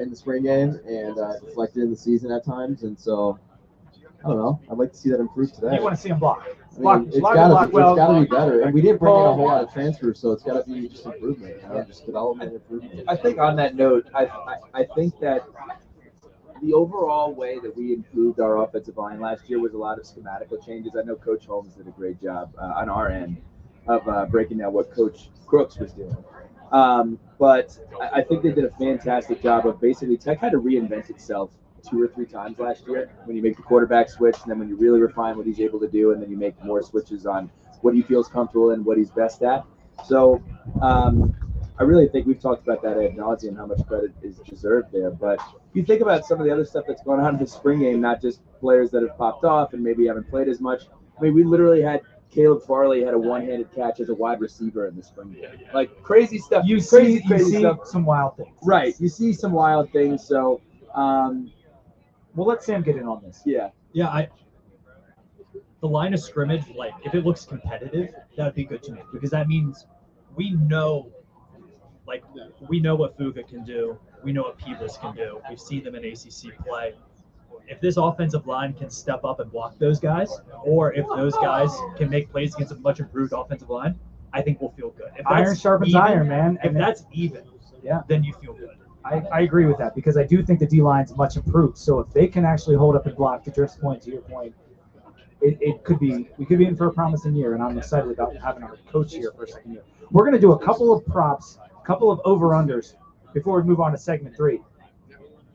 in the spring game and reflected in the season at times. And so, I don't know. I'd like to see that improve today. You want to see him block? It's got to be better. And we didn't bring in a whole lot of transfers, so it's got to be just improvement, just development improvement. I think on that note, I think that the overall way that we improved our offensive line last year was a lot of schematical changes. I know Coach Holmes did a great job on our end of breaking down what Coach Crooks was doing. But I think they did a fantastic job of basically Tech had to reinvent itself 2 or 3 times last year when you make the quarterback switch and then when you really refine what he's able to do and then you make more switches on what he feels comfortable and what he's best at. So I really think we've talked about that ad nauseum, how much credit is deserved there. But if you think about some of the other stuff that's going on in the spring game, not just players that have popped off and maybe haven't played as much. I mean, we literally had Caleb Farley had a one-handed catch as a wide receiver in the spring game. Like crazy stuff. You see stuff. Some wild things. Right. You see some wild things. So we'll let Sam get in on this. Yeah. Yeah, the line of scrimmage, like if it looks competitive, that would be good to me because that means we know what Fuga can do. We know what Peebles can do. We've seen them in ACC play. If this offensive line can step up and block those guys, or if those guys can make plays against a much improved offensive line, I think we'll feel good. If iron sharpens iron, man. If that's even, then you feel good. I agree with that because I do think the D-line's much improved. So if they can actually hold up and block, to Drift's point, to your point, we could be in for a promising year, and I'm excited about having our coach here for a second year. We're going to do a couple of props, a couple of over-unders before we move on to segment 3.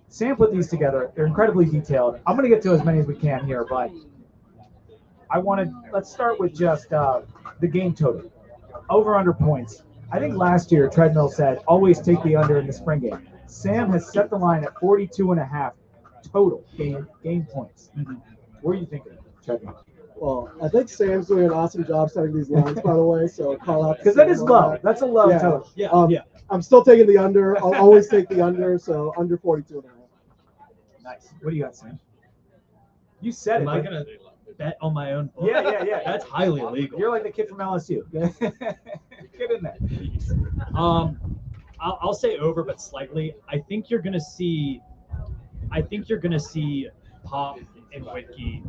Sam put these together. They're incredibly detailed. I'm going to get to as many as we can here, but let's start with just the game total. Over-under points. I think last year Treadmill said always take the under in the spring game. Sam has set the line at 42.5 total game points. What are you thinking, Treadmill? Well, I think Sam's doing an awesome job setting these lines, by the way. So call out because that is low. That's a low total. Yeah. I'm still taking the under. I'll always take the under. So under 42.5. Nice. What do you got, Sam? You said Am I gonna bet on my own? Yeah. That's highly illegal. You're like the kid from LSU. Get in there. I'll say over, but slightly. I think you're gonna see Pop and Whitkey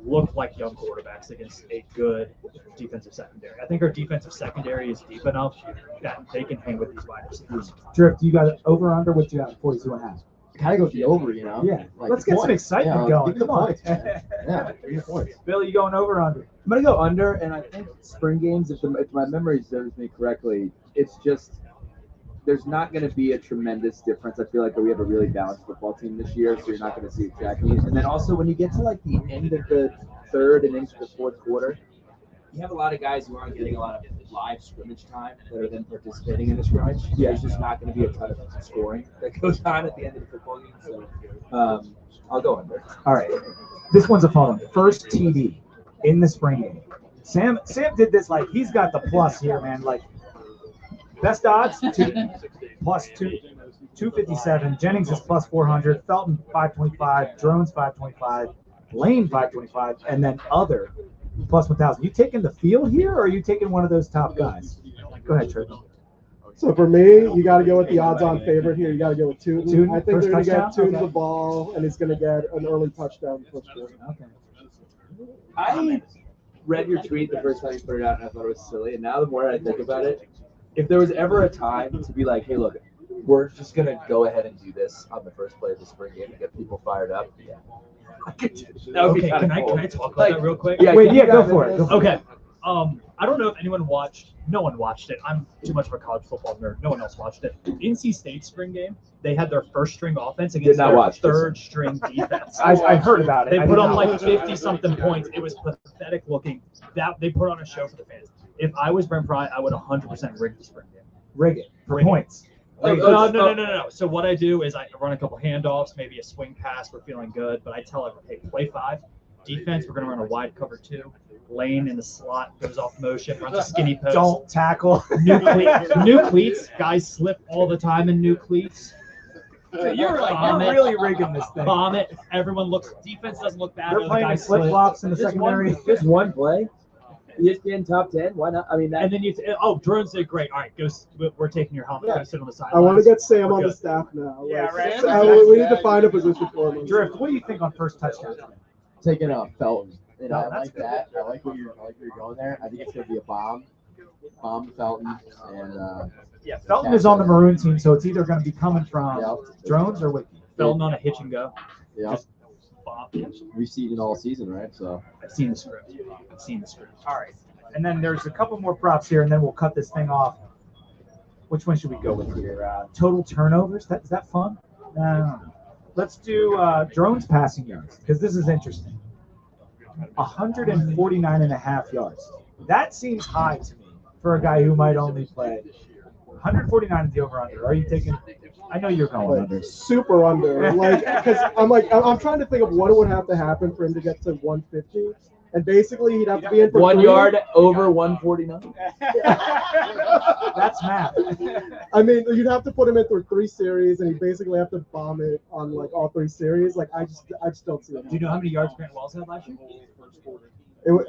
look like young quarterbacks against a good defensive secondary. I think our defensive secondary is deep enough that they can hang with these wide receivers. Drift, you got over under what you got? 42.5. Gotta go with the over, you know? Yeah. Like, Let's get some excitement going. Give me the Come on. points, man. Yeah, give me the points. Bill, you going over or under? I'm gonna go under, and I think spring games, if my memory serves me correctly, it's just there's not going to be a tremendous difference. I feel like we have a really balanced football team this year, so you're not going to see exact news. And then also when you get to like the end of the third and into the fourth quarter, you have a lot of guys who aren't getting a lot of live scrimmage time that are then participating in the scrimmage. Yeah. There's just not going to be a ton of scoring that goes on at the end of the football game. So I'll go under. All right. This one's a fun one. First TD in the spring game. Sam did this like he's got the plus here, man. Like best odds plus 257. Jennings is plus 400. Felton 525. Drones 525. Lane 525, and then other plus 1,000. You taking the field here, or are you taking one of those top guys? Go ahead, Trey. So for me, you got to go with the odds-on favorite here. You got to go with Tootin. I think first they're going to get touchdown? Tootin the ball, and he's going to get an early touchdown. Okay. I read your tweet the first time you put it out, and I thought it was silly. And now the more I think about it, if there was ever a time to be like, hey, look, we're just going to go ahead and do this on the first play of the spring game to get people fired up. Yeah. That would be can cool. I talk about that real quick? Yeah, Go for it. Okay. I don't know if anyone watched. No one watched it. I'm too much of a college football nerd. No one else watched it. NC State spring game, they had their first string offense against their third string defense. I heard about it. They put up like 50-something points. It was pathetic looking. That they put on a show for the fans. If I was Brent Pry, I would 100% rig the spring game. Rig it for points. No. So what I do is I run a couple handoffs, maybe a swing pass. We're feeling good, but I tell everyone, hey, play 5. Defense, we're going to run a wide cover 2. Lane in the slot goes off motion, runs a skinny post. Don't tackle. New cleats. Guys slip all the time in new cleats. You're really rigging this thing. Bomb it. Everyone looks. Defense doesn't look bad. They're playing flip flops in the secondary. Just one play. ESPN top 10. Why not? I mean, and then drones did great. All right, we're taking your helmet. Go sit on the side. I want to get Sam on the staff now. Yeah, right. We need to find a position for him. Drift, what do you think on first touchdown? Taking a Felton. You know, No, I like good. that. I like where you're going there. I think it's gonna be a bomb to Felton, and Yeah, Felton is on the maroon team, so it's either going to be coming from drones or Wiki. Felton on a hitch and go. yeah, Just bomb. we've seen it all season, right? So I've seen the script. All right. And then there's a couple more props here, and then we'll cut this thing off. Which one should we go with here? Total turnovers? Is that fun? I don't know. Let's do drones passing yards, because this is interesting. 149.5 yards. That seems high to me for a guy who might only play 149 is the over-under. Are you taking? I know you're going under. Super under. Because I'm trying to think of what would have to happen for him to get to 150. And basically, he'd have to be in for 1 3. yard over 149. That's math. I mean, you'd have to put him in for 3 series, and he'd basically have to bomb it on like all 3 series. Like I just don't see it. Do you know how many yards Grant Wells had last year?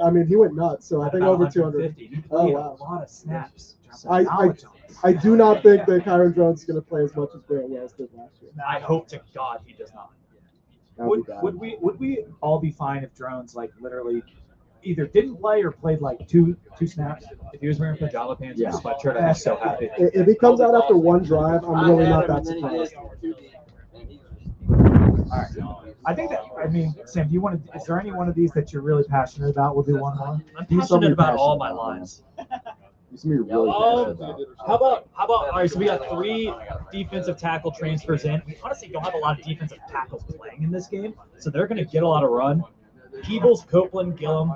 I mean, he went nuts. So I think over 200. He played Oh a wow. lot of snaps. I do not think that Kyron Jones is going to play as much as Grant Wells did last year. I hope to God he does not. Would we all be fine if drones like literally either didn't play or played like two snaps? If he was wearing pajama pants and a sweatshirt, I'd be so happy. If he comes out after 1 drive, I'm really not that surprised. All right. I think that. I mean, Sam, do you want to? Is there any one of these that you're really passionate about? We'll do one more. I'm passionate about all my lines. You're really passionate about. How about all right, so we got 3 defensive tackle transfers in. We honestly don't have a lot of defensive tackles playing in this game, so they're going to get a lot of run. Peebles, Copeland, Gillum,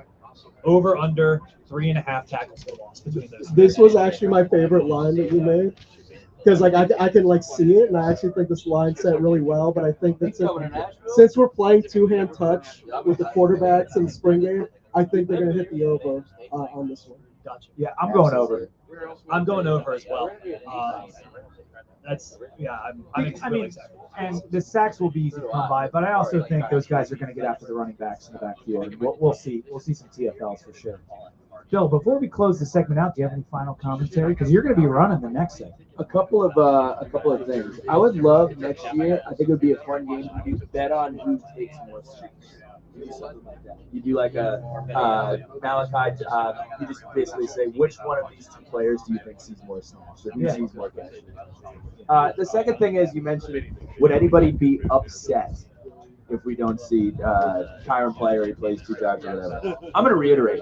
over under 3.5 tackles for loss between those. This was actually my favorite line that you made. Because like I can like see it, and I actually think this line set really well. But I think that since we're playing 2-hand touch with the quarterbacks in the spring game, I think they're going to hit the over on this one. Gotcha. Yeah, I'm going over. I'm going over as well. That's I'm really excited. And the sacks will be easy to come by, but I also think those guys are going to get after the running backs in the backfield. We'll see. We'll see some TFLs for sure. Bill, before we close the segment out, do you have any final commentary? Because you're going to be running the next segment. A couple of things. I would love next year. I think it would be a fun game to bet on who takes more snaps. to do something like that. You do like a Malachi. You just basically say which one of these two players do you think sees more snaps, or who sees more catches. The second thing is you mentioned, would anybody be upset if we don't see Kyron play or he plays 2 drives or whatever? I'm going to reiterate.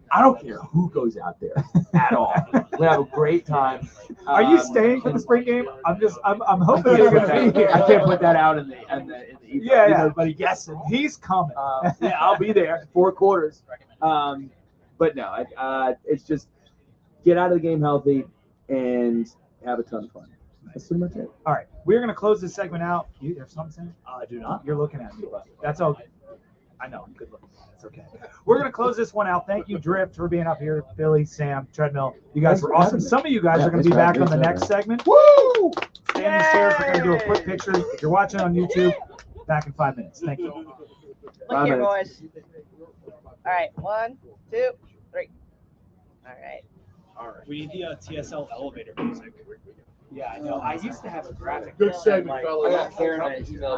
I don't care who goes out there at all. We have a great time. Are you staying for the spring game? I'm hoping you're going to be here. I can't put that out in the email. Yeah. But guessing. He's coming. Yeah, I'll be there 4 quarters. But no, it's just get out of the game healthy and have a ton of fun. That's pretty much it. All right, we're going to close this segment out. You have something to say? I do not. You're looking at me, but that's okay. I know, I'm good looking. That's okay. We're going to close this one out. Thank you, Drift, for being up here. Billy, Sam, Treadmill. You guys were awesome. Some of you guys are going to be back on the next segment. Woo! Stand in these chairs. We're going to do a quick picture. If you're watching on YouTube, back in 5 minutes. Thank you. Look here, boys. All right, 1, 2, 3. All right. We need the TSL elevator music. Yeah, I know. I used to have a graphic. Good segment, fellas. I got Karen on email.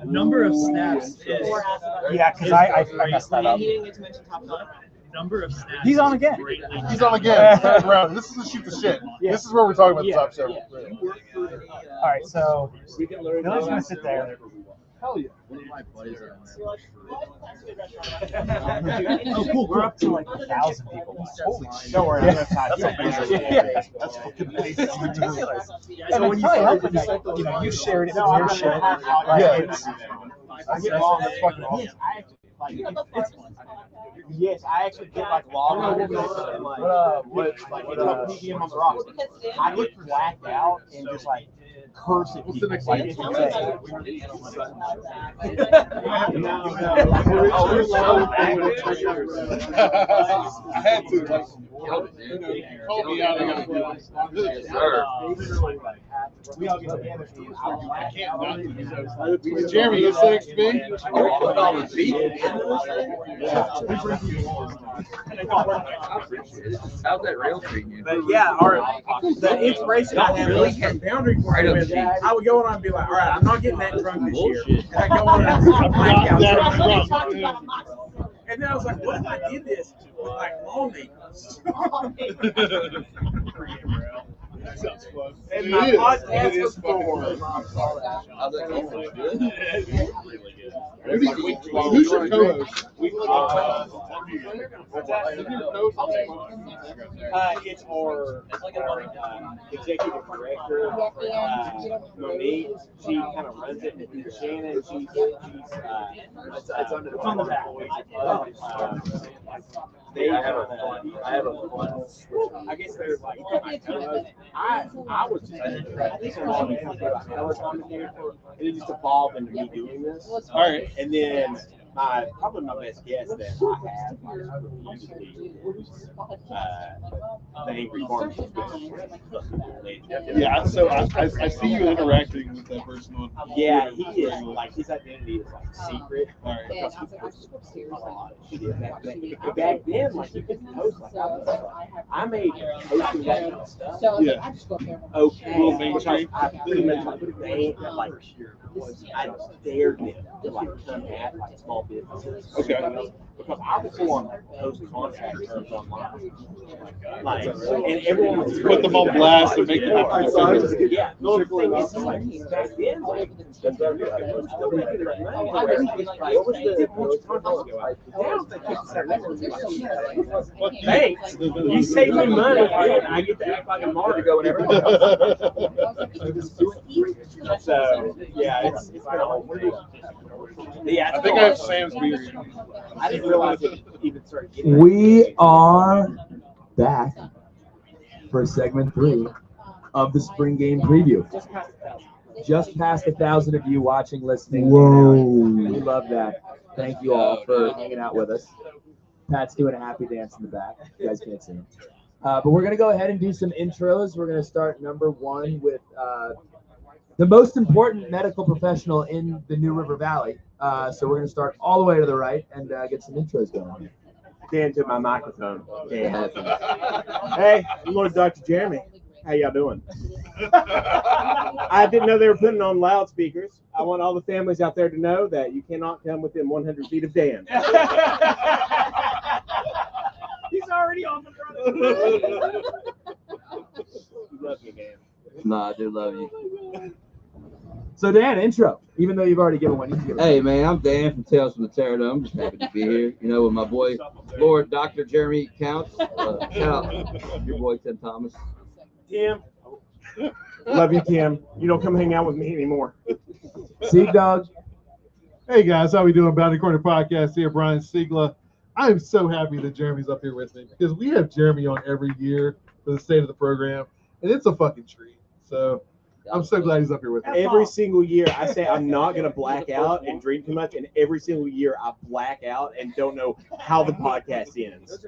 Number of snaps is. Yeah, because I messed that up. Number of snaps. He's on again. He's on again. Turn around. This is the shoot the shit. Yeah. This is where we're talking about the top show. All right, so Billy's going to sit there. Hell yeah. Oh, cool. We're up to like 1,000 people. Holy shit. Don't worry. That's amazing. That's fucking amazing. So when you shared it with your shit. That's fucking awesome. Yes, I actually get like logged on this and like PGM on the rocks. I get blacked out and just like cursing people. What's the next Like, thing? it's I had to. Call me out. I can't not do this. Jeremy, you say XP? How's that rail treating you? But yeah, the inspiration I had really had boundary for him. I would go on and be like, all right, I'm not getting that drunk this year. And I go on and I'm drunk. And then I was like, what if I did this with like lawmakers? That sounds fun. And my podcast was born. Who's your co-host? It's our executive director, Monique. She kind of runs it. And Shannon, it's on the back. I have a fun. I guess they're like I was just and it just evolved into me doing this. All right. And then probably my best guess that I have the Angry Farm. Yeah, so I see you interacting with that person on. Yeah, he is like his identity is like secret. All right. But back then, like you couldn't post like I made posting that kind of stuff. Yeah. Okay. Little mainstream. I pretty much like I dared them to like come at like small businesses. Okay. Because I was on post contract terms online. Like, and everyone was Put them on blast and make them yeah, no, the thing is, like, back then, like, thanks. You save me money, and I get to act like a martyr whenever. So, yeah, it's kind of yeah, I think I have Sam's beer. I didn't realize it even started getting. We are back for segment 3 of the spring game preview. Just past 1,000 of you watching, listening. Whoa. We love that. Thank you all for hanging out with us. Pat's doing a happy dance in the back. You guys can't see him. But we're going to go ahead and do some intros. We're going to start number 1 with the most important medical professional in the New River Valley. So we're going to start all the way to the right and get some intros going. Stand to my microphone. Yeah. Hey, I'm Lord Dr. Jeremy. How y'all doing? I didn't know they were putting on loudspeakers. I want all the families out there to know that you cannot come within 100 feet of Dan. He's already on the front. Love you, Dan. No, I do love you. So Dan, intro. Even though you've already given one, you can give it. Hey man, I'm Dan from Tales from the Terradome. I'm just happy to be here. You know, with my boy Lord Dr. Jeremy Counts. Shout out your boy Tim Thomas. Tim. Love you, Tim. You don't come hang out with me anymore. Seed Dog. Hey guys, how we doing? Bounty Corner Podcast here, Brian Siegler. I'm so happy that Jeremy's up here with me because we have Jeremy on every year for the state of the program, and it's a fucking treat. So I'm so glad he's up here with me. Every single year, I say I'm not going to black out and drink too much, and every single year I black out and don't know how the podcast ends.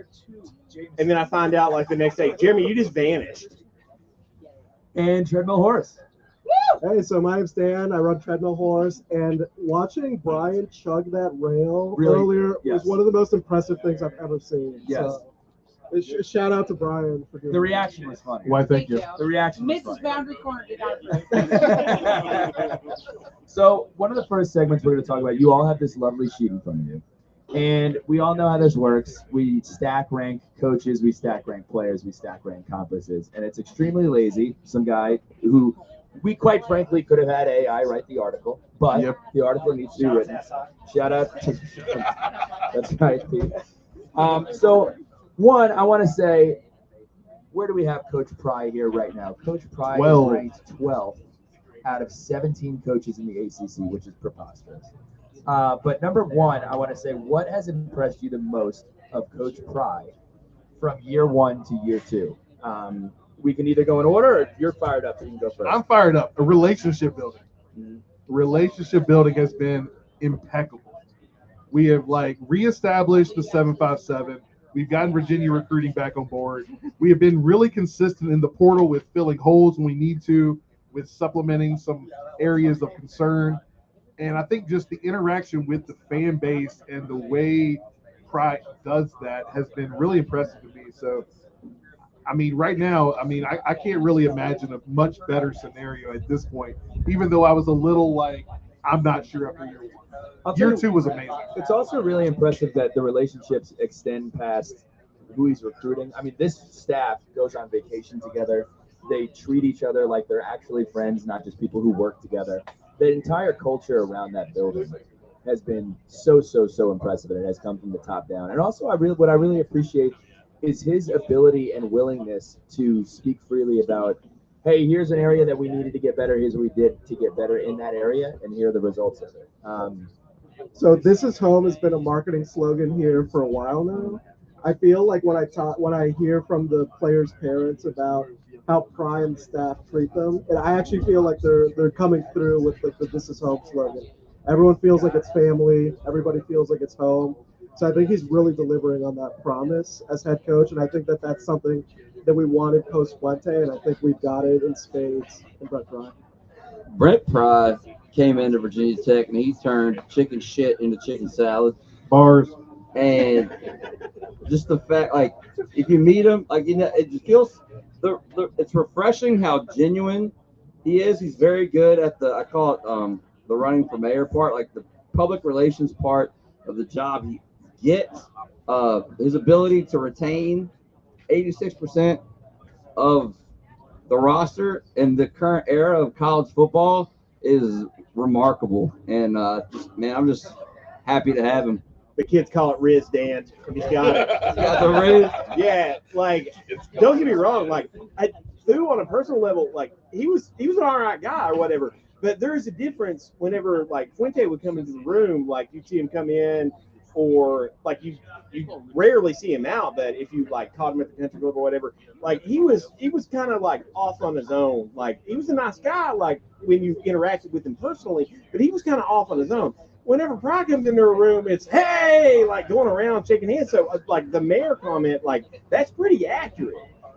And then I find out like the next day, Jeremy, you just vanished. And Treadmill Horse. Hey, so my name's Dan. I run Treadmill Horse, and watching Brian chug that rail earlier was one of the most impressive things I've ever seen. Yes. So, shout out to Brian for doing The reaction was funny. Why, thank you. The reaction was Mrs. funny. Boundary Corner did not. So one of the first segments we're going to talk about, you all have this lovely sheet in front of you. And we all know how this works. We stack rank coaches, we stack rank players, we stack rank conferences. And it's extremely lazy. Some guy who we quite frankly could have had AI write the article, but the article needs to be written. Shout out to that's right, Pete. So one, I want to say, where do we have Coach Pry here right now? Coach Pry is ranked 12th out of 17 coaches in the ACC, which is preposterous. But number one, I want to say, what has impressed you the most of Coach Pry from year one to year two? We can either go in order, or you're fired up, so you can go first. I'm fired up. A relationship building. Relationship building has been impeccable. We have reestablished the 757. We've gotten Virginia recruiting back on board. We have been really consistent in the portal with filling holes when we need to, with supplementing some areas of concern. And I think just the interaction with the fan base and the way Pry does that has been really impressive to me. So, I mean, right now, I can't really imagine a much better scenario at this point, even though I was a little I'm not sure after year one. Year two was amazing. It's also really impressive that the relationships extend past who he's recruiting. I mean, this staff goes on vacation together. They treat each other like they're actually friends, not just people who work together. The entire culture around that building has been so impressive, and it has come from the top down. And also, what I really appreciate is his ability and willingness to speak freely about, hey, here's an area that we needed to get better. Here's what we did to get better in that area, and here are the results of it. So "This is home" has been a marketing slogan here for a while now. I feel like when I hear from the players' parents about how Pry and staff treat them, and I actually feel like they're coming through with the "This is home" slogan. Everyone feels like it's family. Everybody feels like it's home. So I think he's really delivering on that promise as head coach, and I think that that's something that we wanted post Fuente, and I think we've got it in spades in Brett Pry. Brett Pry came into Virginia Tech, and he turned chicken shit into chicken salad. Bars. And just the fact, if you meet him, it just feels, it's refreshing how genuine he is. He's very good at I call it the running for mayor part, the public relations part of the job he gets. His ability to retain 86% of the roster in the current era of college football is remarkable. And I'm just happy to have him. The kids call it Riz Dan, and he's got it. He's got the Riz. Yeah, don't get me wrong. Fu on a personal level, he was an all right guy or whatever. But there is a difference whenever Fuente would come into the room, you'd see him come in, or you rarely see him out. But if you caught him at the country club or whatever, he was kind of off on his own. He was a nice guy, when you interacted with him personally, but he was kind of off on his own. Whenever Pry comes into a room, it's hey, going around shaking hands. So the mayor comment, that's pretty accurate.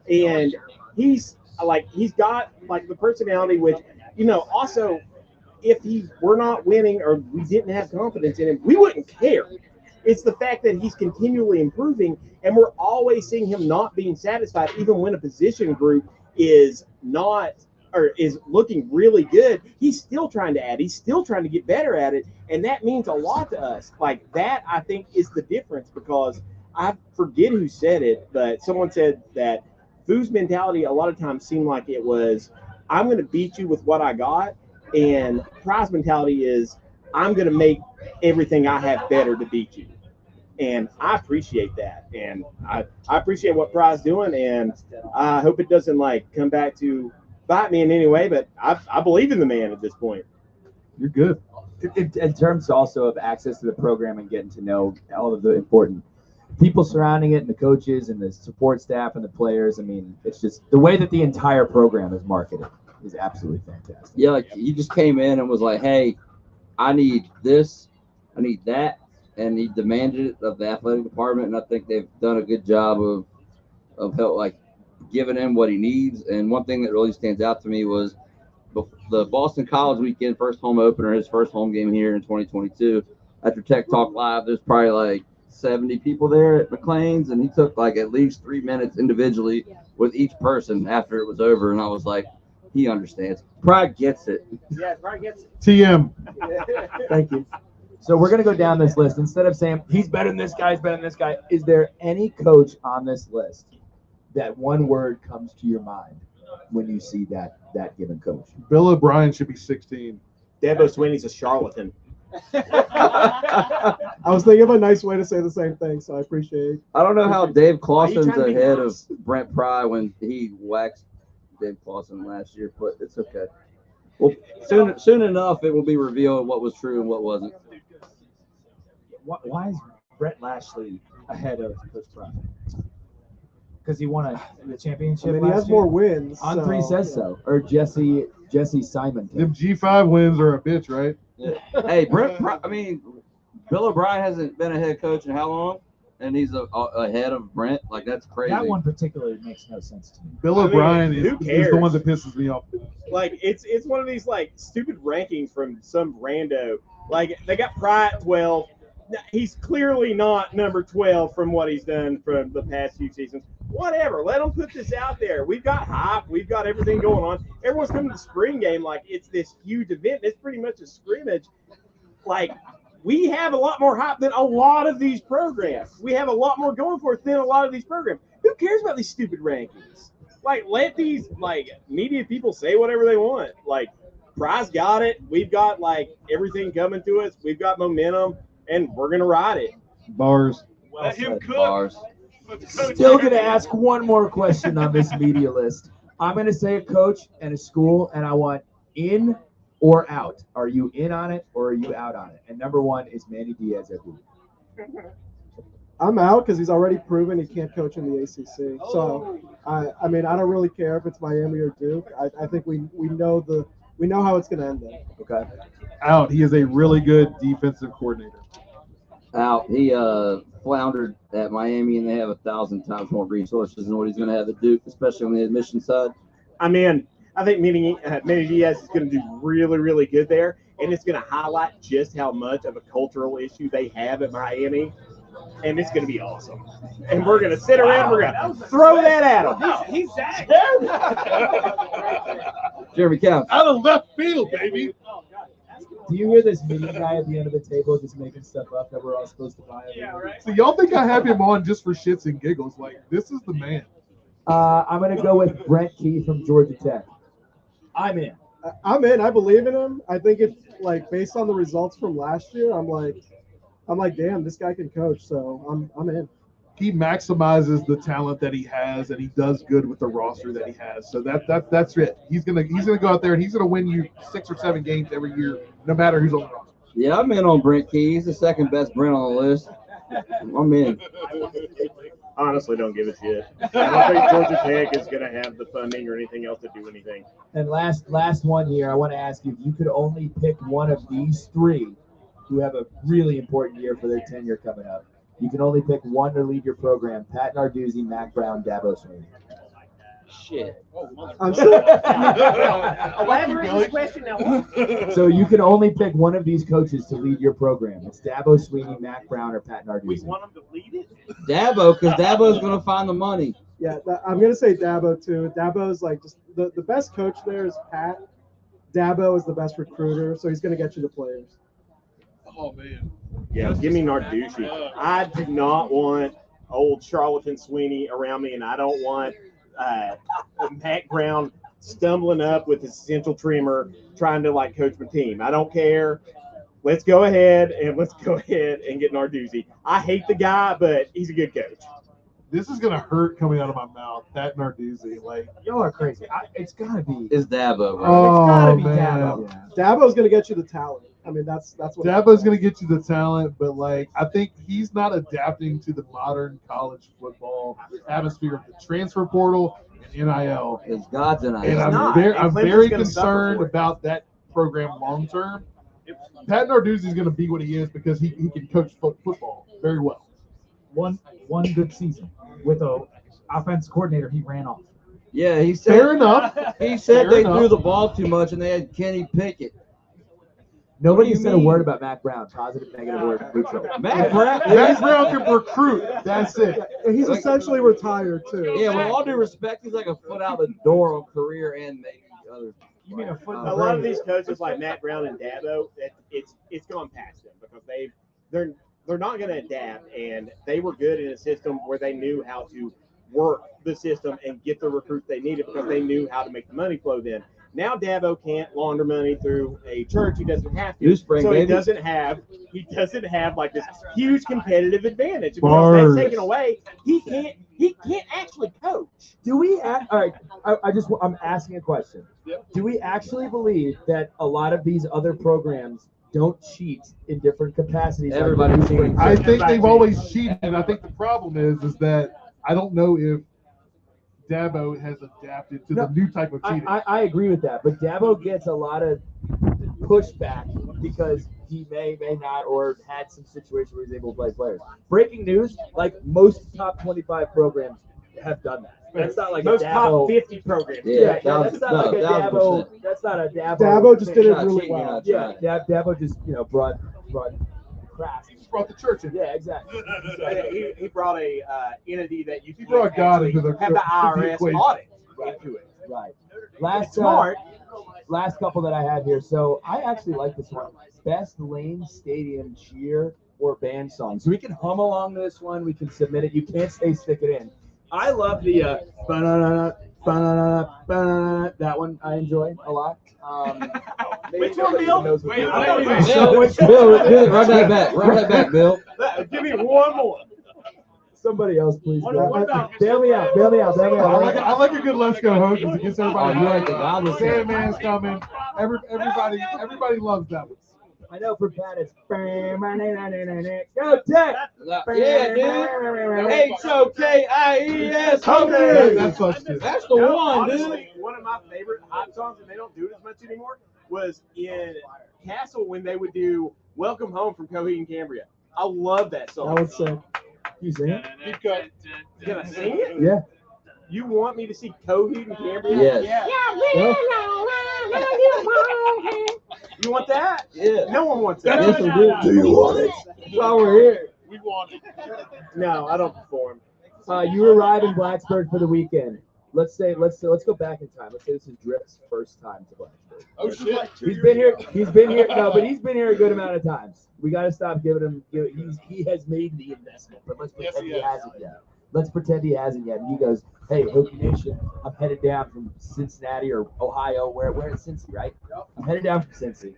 And he's got the personality, which, also if he were not winning or we didn't have confidence in him, we wouldn't care. It's the fact that he's continually improving, and we're always seeing him not being satisfied, even when a position group is not is looking really good, he's still trying to add. He's still trying to get better at it, and that means a lot to us. Like that, I think, is the difference, because I forget who said it, but someone said that Foo's mentality a lot of times seemed like it was, I'm going to beat you with what I got, and Pry's mentality is, I'm going to make everything I have better to beat you. And I appreciate that, and I appreciate what Pry's doing, and I hope it doesn't like come back to bite me in any way. But I believe in the man at this point. You're good. In terms also of access to the program and getting to know all of the important people surrounding it, and the coaches and the support staff and the players. I mean, it's just the way that the entire program is marketed is absolutely fantastic. Yeah, like he just came in and was like, "Hey, I need this, I need that." And he demanded it of the athletic department, and I think they've done a good job of help, like giving him what he needs. And one thing that really stands out to me was the Boston College weekend first home opener, his first home game here in 2022. After Tech Talk Live, there's probably like 70 people there at McLean's, and he took like at least 3 minutes individually with each person after it was over. And I was like, he understands. Pride gets it. Yeah, Pry gets it. TM. Thank you. So we're going to go down this list. Instead of saying he's better than this guy, he's better than this guy, is there any coach on this list that one word comes to your mind when you see that given coach? Bill O'Brien should be 16. Dabo Swinney's a charlatan. I was thinking of a nice way to say the same thing, so I appreciate. I don't know how Dave Clawson's trying to be ahead nice? of Brent Pry when he waxed Dave Clawson last year, but it's okay. Well, soon enough, it will be revealed what was true and what wasn't. Why is Brett Lashley ahead of Coach Pry? Because he won the championship. I mean, he has more wins. On three says so. Or Jesse Simon. Them G5 wins are a bitch, right? Hey, Bill O'Brien hasn't been a head coach in how long? And he's ahead of Brent. Like, that's crazy. That one particularly makes no sense to me. Bill O'Brien is the one that pisses me off. Like, it's one of these like stupid rankings from some rando. Like, they got Pry at 12. He's clearly not number 12 from what he's done from the past few seasons. Whatever, let him put this out there. We've got hype. We've got everything going on. Everyone's coming to the spring game like it's this huge event. It's pretty much a scrimmage. Like, we have a lot more hype than a lot of these programs. We have a lot more going for us than a lot of these programs. Who cares about these stupid rankings? Like, let these, like, media people say whatever they want. Like, Pry's got it. We've got, like, everything coming to us. We've got momentum. And we're going to ride it. Bars. Let him cook. Bars. Still going to ask one more question on this media list. I'm going to say a coach and a school, and I want in or out. Are you in on it or are you out on it? And number one is Manny Diaz at Blue. I'm out because he's already proven he can't coach in the ACC. So, I mean, I don't really care if it's Miami or Duke. I think we know how it's going to end then. Okay. Out. He is a really good defensive coordinator. Out. He floundered at Miami, and they have 1,000 times more resources than what he's going to have at Duke, especially on the admission side. I mean, I think Manny Diaz is going to do really, really good there, and it's going to highlight just how much of a cultural issue they have at Miami, and it's going to be awesome. And we're going to sit around, we're going to throw that at him. He's Zach. Jeremy Counts. Out of left field, baby. Do you hear this meeting guy at the end of the table just making stuff up that we're all supposed to buy? Yeah, right. So y'all think I have him on just for shits and giggles? Like, this is the man. I'm going to go with Brent Key from Georgia Tech. I'm in. I'm in. I believe in him. I think it's like based on the results from last year. I'm like, damn, this guy can coach. So I'm in. He maximizes the talent that he has, and he does good with the roster that he has. So that's it. He's gonna go out there and he's gonna win you 6 or 7 games every year, no matter who's on the roster. Yeah, I'm in on Brent Key. He's the second best Brent on the list. I'm in. Honestly, don't give a shit. I don't think Georgia Tech is going to have the funding or anything else to do anything. And last one here, I want to ask you, if you could only pick one of these three who have a really important year for their tenure coming up, you can only pick one to lead your program: Pat Narduzzi, Mac Brown, Dabo Swinney. Shit. I'm sure. Elaborate this question now. So you can only pick one of these coaches to lead your program. It's Dabo Swinney, Mac Brown, or Pat We Narduzzi. want them to lead it? Dabo, because Dabo's going to find the money. Yeah, I'm gonna say Dabo too. Dabo's like just the best coach there is Pat. Dabo is the best recruiter, so he's gonna get you the players. Oh man. Yeah, give me Narduzzi. I do not want old charlatan Sweeney around me, and I don't want Matt Brown stumbling up with his central trimmer trying to like coach my team. I don't care. Let's go ahead and get Narduzzi. I hate the guy, but he's a good coach. This is gonna hurt coming out of my mouth. That Narduzzi, like y'all are crazy. It's gotta be. It's Dabo, right? Oh, It's gotta be man. Dabo. Yeah. Dabo's gonna get you the talent. I mean, that's what Dabo's gonna get you the talent, but like I think he's not adapting to the modern college football atmosphere of the transfer portal and NIL. It's God's NIL. And I'm very concerned about that program long term. Pat Narduzzi is going to be what he is because he can coach football very well. One good season with a offense coordinator he ran off. Yeah, he said. Fair enough. He said Fair they enough. threw the ball too much and they had Kenny Pickett. Nobody What do you said a mean? word about Mac Brown. Positive, negative, or neutral. Matt Brown. Matt Brown can recruit. That's it. And he's essentially retired too. Yeah, with all due respect, he's like a foot out the door on career and maybe other. You mean a foot? A lot of these coaches like Matt Brown and Dabo, it's gone past them because they're not going to adapt, and they were good in a system where they knew how to work the system and get the recruits they needed because they knew how to make the money flow then. Now Dabo can't launder money through a church. He doesn't have to. Spring, so baby. he doesn't have like this huge competitive advantage. Because that's taken away. He can't actually coach. Do we? All right. I'm asking a question. Yep. Do we actually believe that a lot of these other programs don't cheat in different capacities? Everybody like cheats. I think they've always cheated, and I think the problem is that I don't know if Dabo has adapted to the new type of cheating. I agree with that, but Dabo gets a lot of pushback because he may not or had some situation where he's able to play players. Breaking news: like most top 25 programs have done that. That's not like Most a Dabo. top 50 programs. Yeah, that's not like a Dabo. 1000%. That's not a Dabo. Dabo just did it You're not really cheating, you're well. not Yeah, trying. Dabo just brought craft. He just brought the church in. Yeah, exactly. He brought a entity that you brought God into the have the IRS equation. audit Right. into it. Right. Last Smart. last couple that I have here. So I actually like this one. Best lane stadium cheer or band song. So we can hum along to this one. We can submit it. You can't stick it in. I love the ba-na-na-na, ba-na-na-na, ba-na-na-na. That one I enjoy a lot. Maybe Which one, nobody Bill? knows what Wait, that wait, is. wait. Bill, run that back, Bill. Give me one more. Somebody else, please. What Bill. about- Bail me out. I like a good Let's Go Hokies. It gets everybody. Oh, you like the Godless one. Sandman's coming. Everybody loves that one. I know for Pat it's go Tech. Yeah, dude. H-O-K-I-E-S. That's us too. That's the one, dude. Honestly, one of my favorite hot songs, and they don't do it as much anymore, was in Castle when they would do "Welcome Home" from Coheed and Cambria. I love that I song. would say. You sing it? Can I sing it? Yeah. You want me to see Coheed and Cambria? Yes. You want that? Yeah. No one wants that. Yes, we do. Do you want it? That's why we're here. We want it. No, I don't perform. You arrive in Blacksburg for the weekend. Let's go back in time. Let's say this is Drip's first time to Blacksburg. Oh shit. He's been here. No, but he's been here a good amount of times. We got to stop giving him. He has made the investment, but let's pretend he hasn't yet. Let's pretend he hasn't yet. And he goes, "Hey, Hokie Nation, I'm headed down from Cincinnati or Ohio. Where is Cincy, right? I'm headed down from Cincy.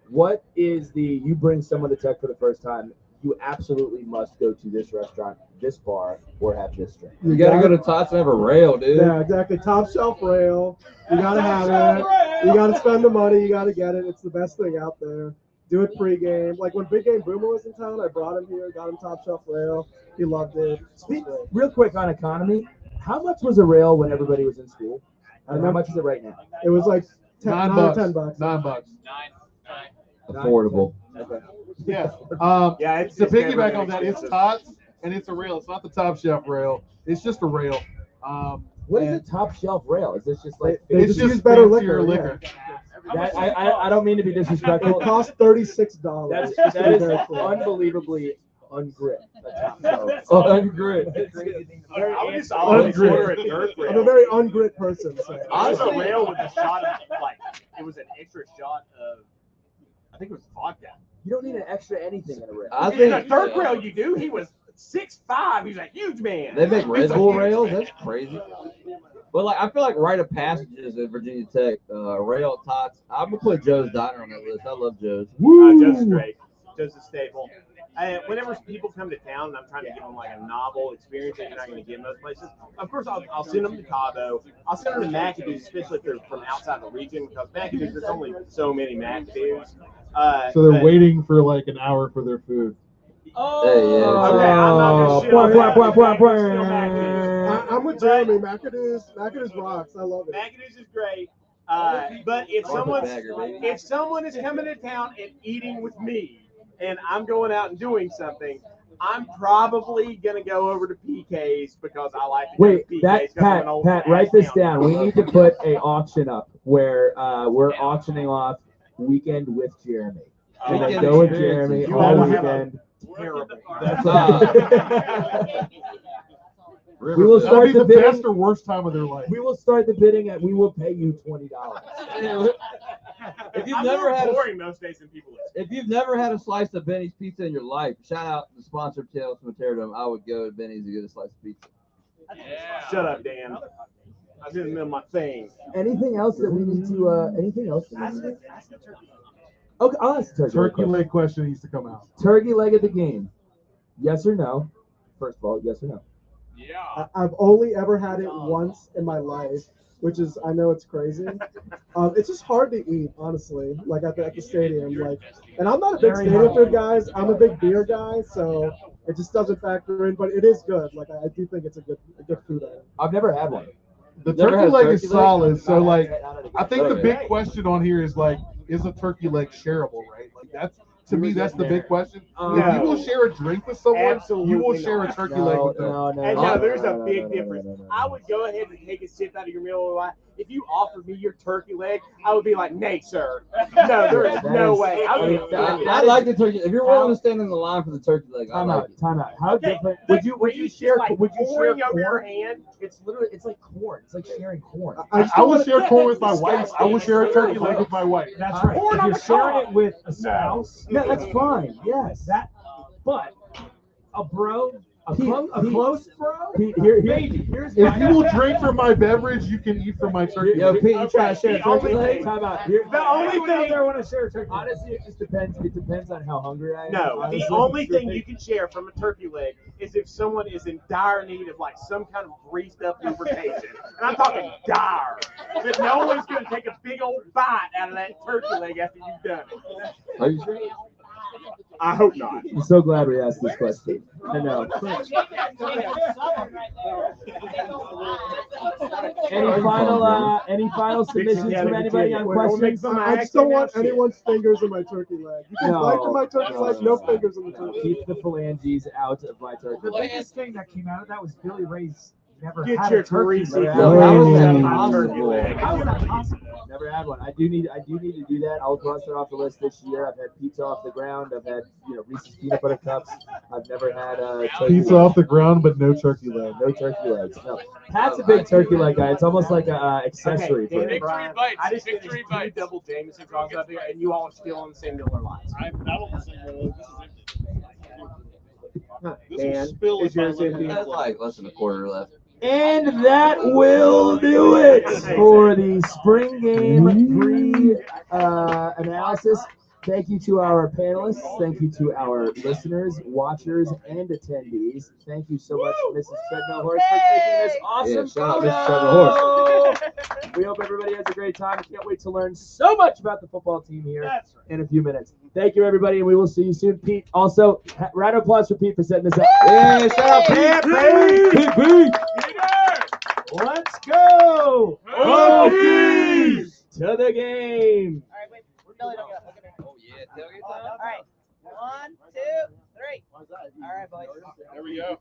What is you bring someone to Tech for the first time? You absolutely must go to this restaurant, this bar, or have this drink. You gotta go to TOTS and have a rail, dude. Yeah, exactly. Top shelf rail. You gotta have it. You gotta spend the money. You gotta get it. It's the best thing out there. Do it pregame. Like when Big Game Boomer was in town, I brought him here, got him top shelf rail. He loved it. Real quick on economy, how much was a rail when everybody was in school? And how much is it right now? It was like $9. $10 bucks. $9. Affordable. Okay. Yeah. Yeah, To piggyback on that, it's TOTS and it's a rail. It's not the top shelf rail. It's just a rail. What is a top shelf rail? Is this just like They It's just just use better fancier liquor. that? I don't mean to be disrespectful. It cost $36. That is unbelievably ungrit. Ungrit. I would just always order a dirt rail. I'm a very ungrit person. So. I was a rail with a shot of, like, it was an extra shot of, I think it was vodka. You don't need an extra anything in a rail. I In a think dirt rail, you do. He was 6'5". He's a huge man. they make Red Bull rails. That's crazy. But like, I feel like rite of passages at Virginia Tech, rail tots. I'm gonna put Joe's Diner on that list. I love Joe's. Joe's great. Joe's a staple. Whenever people come to town and I'm trying to give them like a novel experience that you're not going to get in most places, of course I'll send them to Cabo. I'll send them to McAdoo's, especially if they're from outside the region, because McAdoo's, there's only so many McAdoo's. So they're waiting for like an hour for their food. Okay, I'm not going to shit on I'm with Jeremy. McAdoo's rocks. I love it. McAdoo's is great. But if someone is coming to town and eating with me, and I'm going out and doing something, I'm probably going to go over to PK's because I like to go to PK's. Pat, write this down. We need to put a auction up where we're auctioning off Weekend with Jeremy. And then go with Jeremy all weekend. We will start the bidding. Best or worst time of their life. We will start the bidding at. We will pay you $20. If you've never had most days than people. If you've never had a slice of Benny's pizza in your life, shout out the sponsor Tales from Terradome. I would go to Benny's to get a slice of pizza. Yeah. Shut up, Dan. I was in the middle of my thing. Anything else that we need to? Anything else? Okay, I'll ask the turkey leg question needs to come out. Turkey leg at the game. Yes or no? First of all, yes or no? Yeah. I've only ever had it once in my life, which is, I know it's crazy. It's just hard to eat, honestly, like at the stadium. Like, and I'm not a big stadium food guy. I'm a big beer guy, so it just doesn't factor in. But it is good. Like, I do think it's a good food item. I've never had one. The turkey leg is solid. So, like, I think the big question on here is, like, is a turkey leg shareable, right? Like, that's, to me, that's the big question. If you will share a drink with someone, you will share a turkey leg with them. There's a big difference. I would go ahead and take a sip out of your meal. If you offered me your turkey leg, I would be like, nay, sir. No, there is no way. I like the turkey. If you're willing to stand in the line for the turkey leg, time out. How different? Would you share? Would you share corn over your hand? It's literally, it's like corn. It's like sharing corn. I would share corn with my wife. I would share a turkey leg with my wife. That's right. If you're sharing it with a spouse, yeah, that's fine. Yes. But a bro. A close bro? If you will drink from my beverage, you can eat from my turkey. Yo, Pete, you try to share a turkey leg? Time out. The only thing I want to share turkey. Honestly, it just depends. It depends on how hungry I am. No, honestly, the only thing you can share from a turkey leg is if someone is in dire need of like some kind of greased up lubrication. And I'm talking dire. But no one's going to take a big old bite out of that turkey leg after you've done it. Are you sure? I hope not. I'm so glad we asked this question. I know. Any final submissions from anybody on questions? I just don't want anyone's fingers in my turkey leg. You can bite in my turkey leg, no fingers in the turkey leg. Keep the phalanges out of my turkey leg. The biggest thing that came out of that was Billy Ray's never Get had your a turkey greasy leg. How was that possible? Never had one. I do need to do that. I'll cross it off the list this year. I've had pizza off the ground. I've had Reese's peanut butter cups. I've never had pizza off the ground, but no turkey leg. No turkey legs. No. Pat's a big turkey leg guy. It's almost like an accessory. Okay, Victory bites. I just finished 2 double Jameson frogs out there, and you all are still on the same Miller lines. I'm not on the same Miller. This is empty. Dan, spill is yours empty? That's like less than a quarter left. And that will do it for the spring game pre-analysis. Thank you to our panelists. Thank you to our listeners, watchers, and attendees. Thank you so much, Mrs. Treadmill Horse, for taking this awesome shout out Mrs. Treadmill Horse. We hope everybody has a great time. Can't wait to learn so much about the football team here in a few minutes. Thank you, everybody, and we will see you soon. Pete, also, round of applause for Pete for setting this up. Yeah, shout out Pete. Let's go! Hokies! To the game! All right, wait. Billy, don't get up. Look at me. Oh, yeah. Tailgate time? All right. 1, 2, 3. All right, boys. There we go.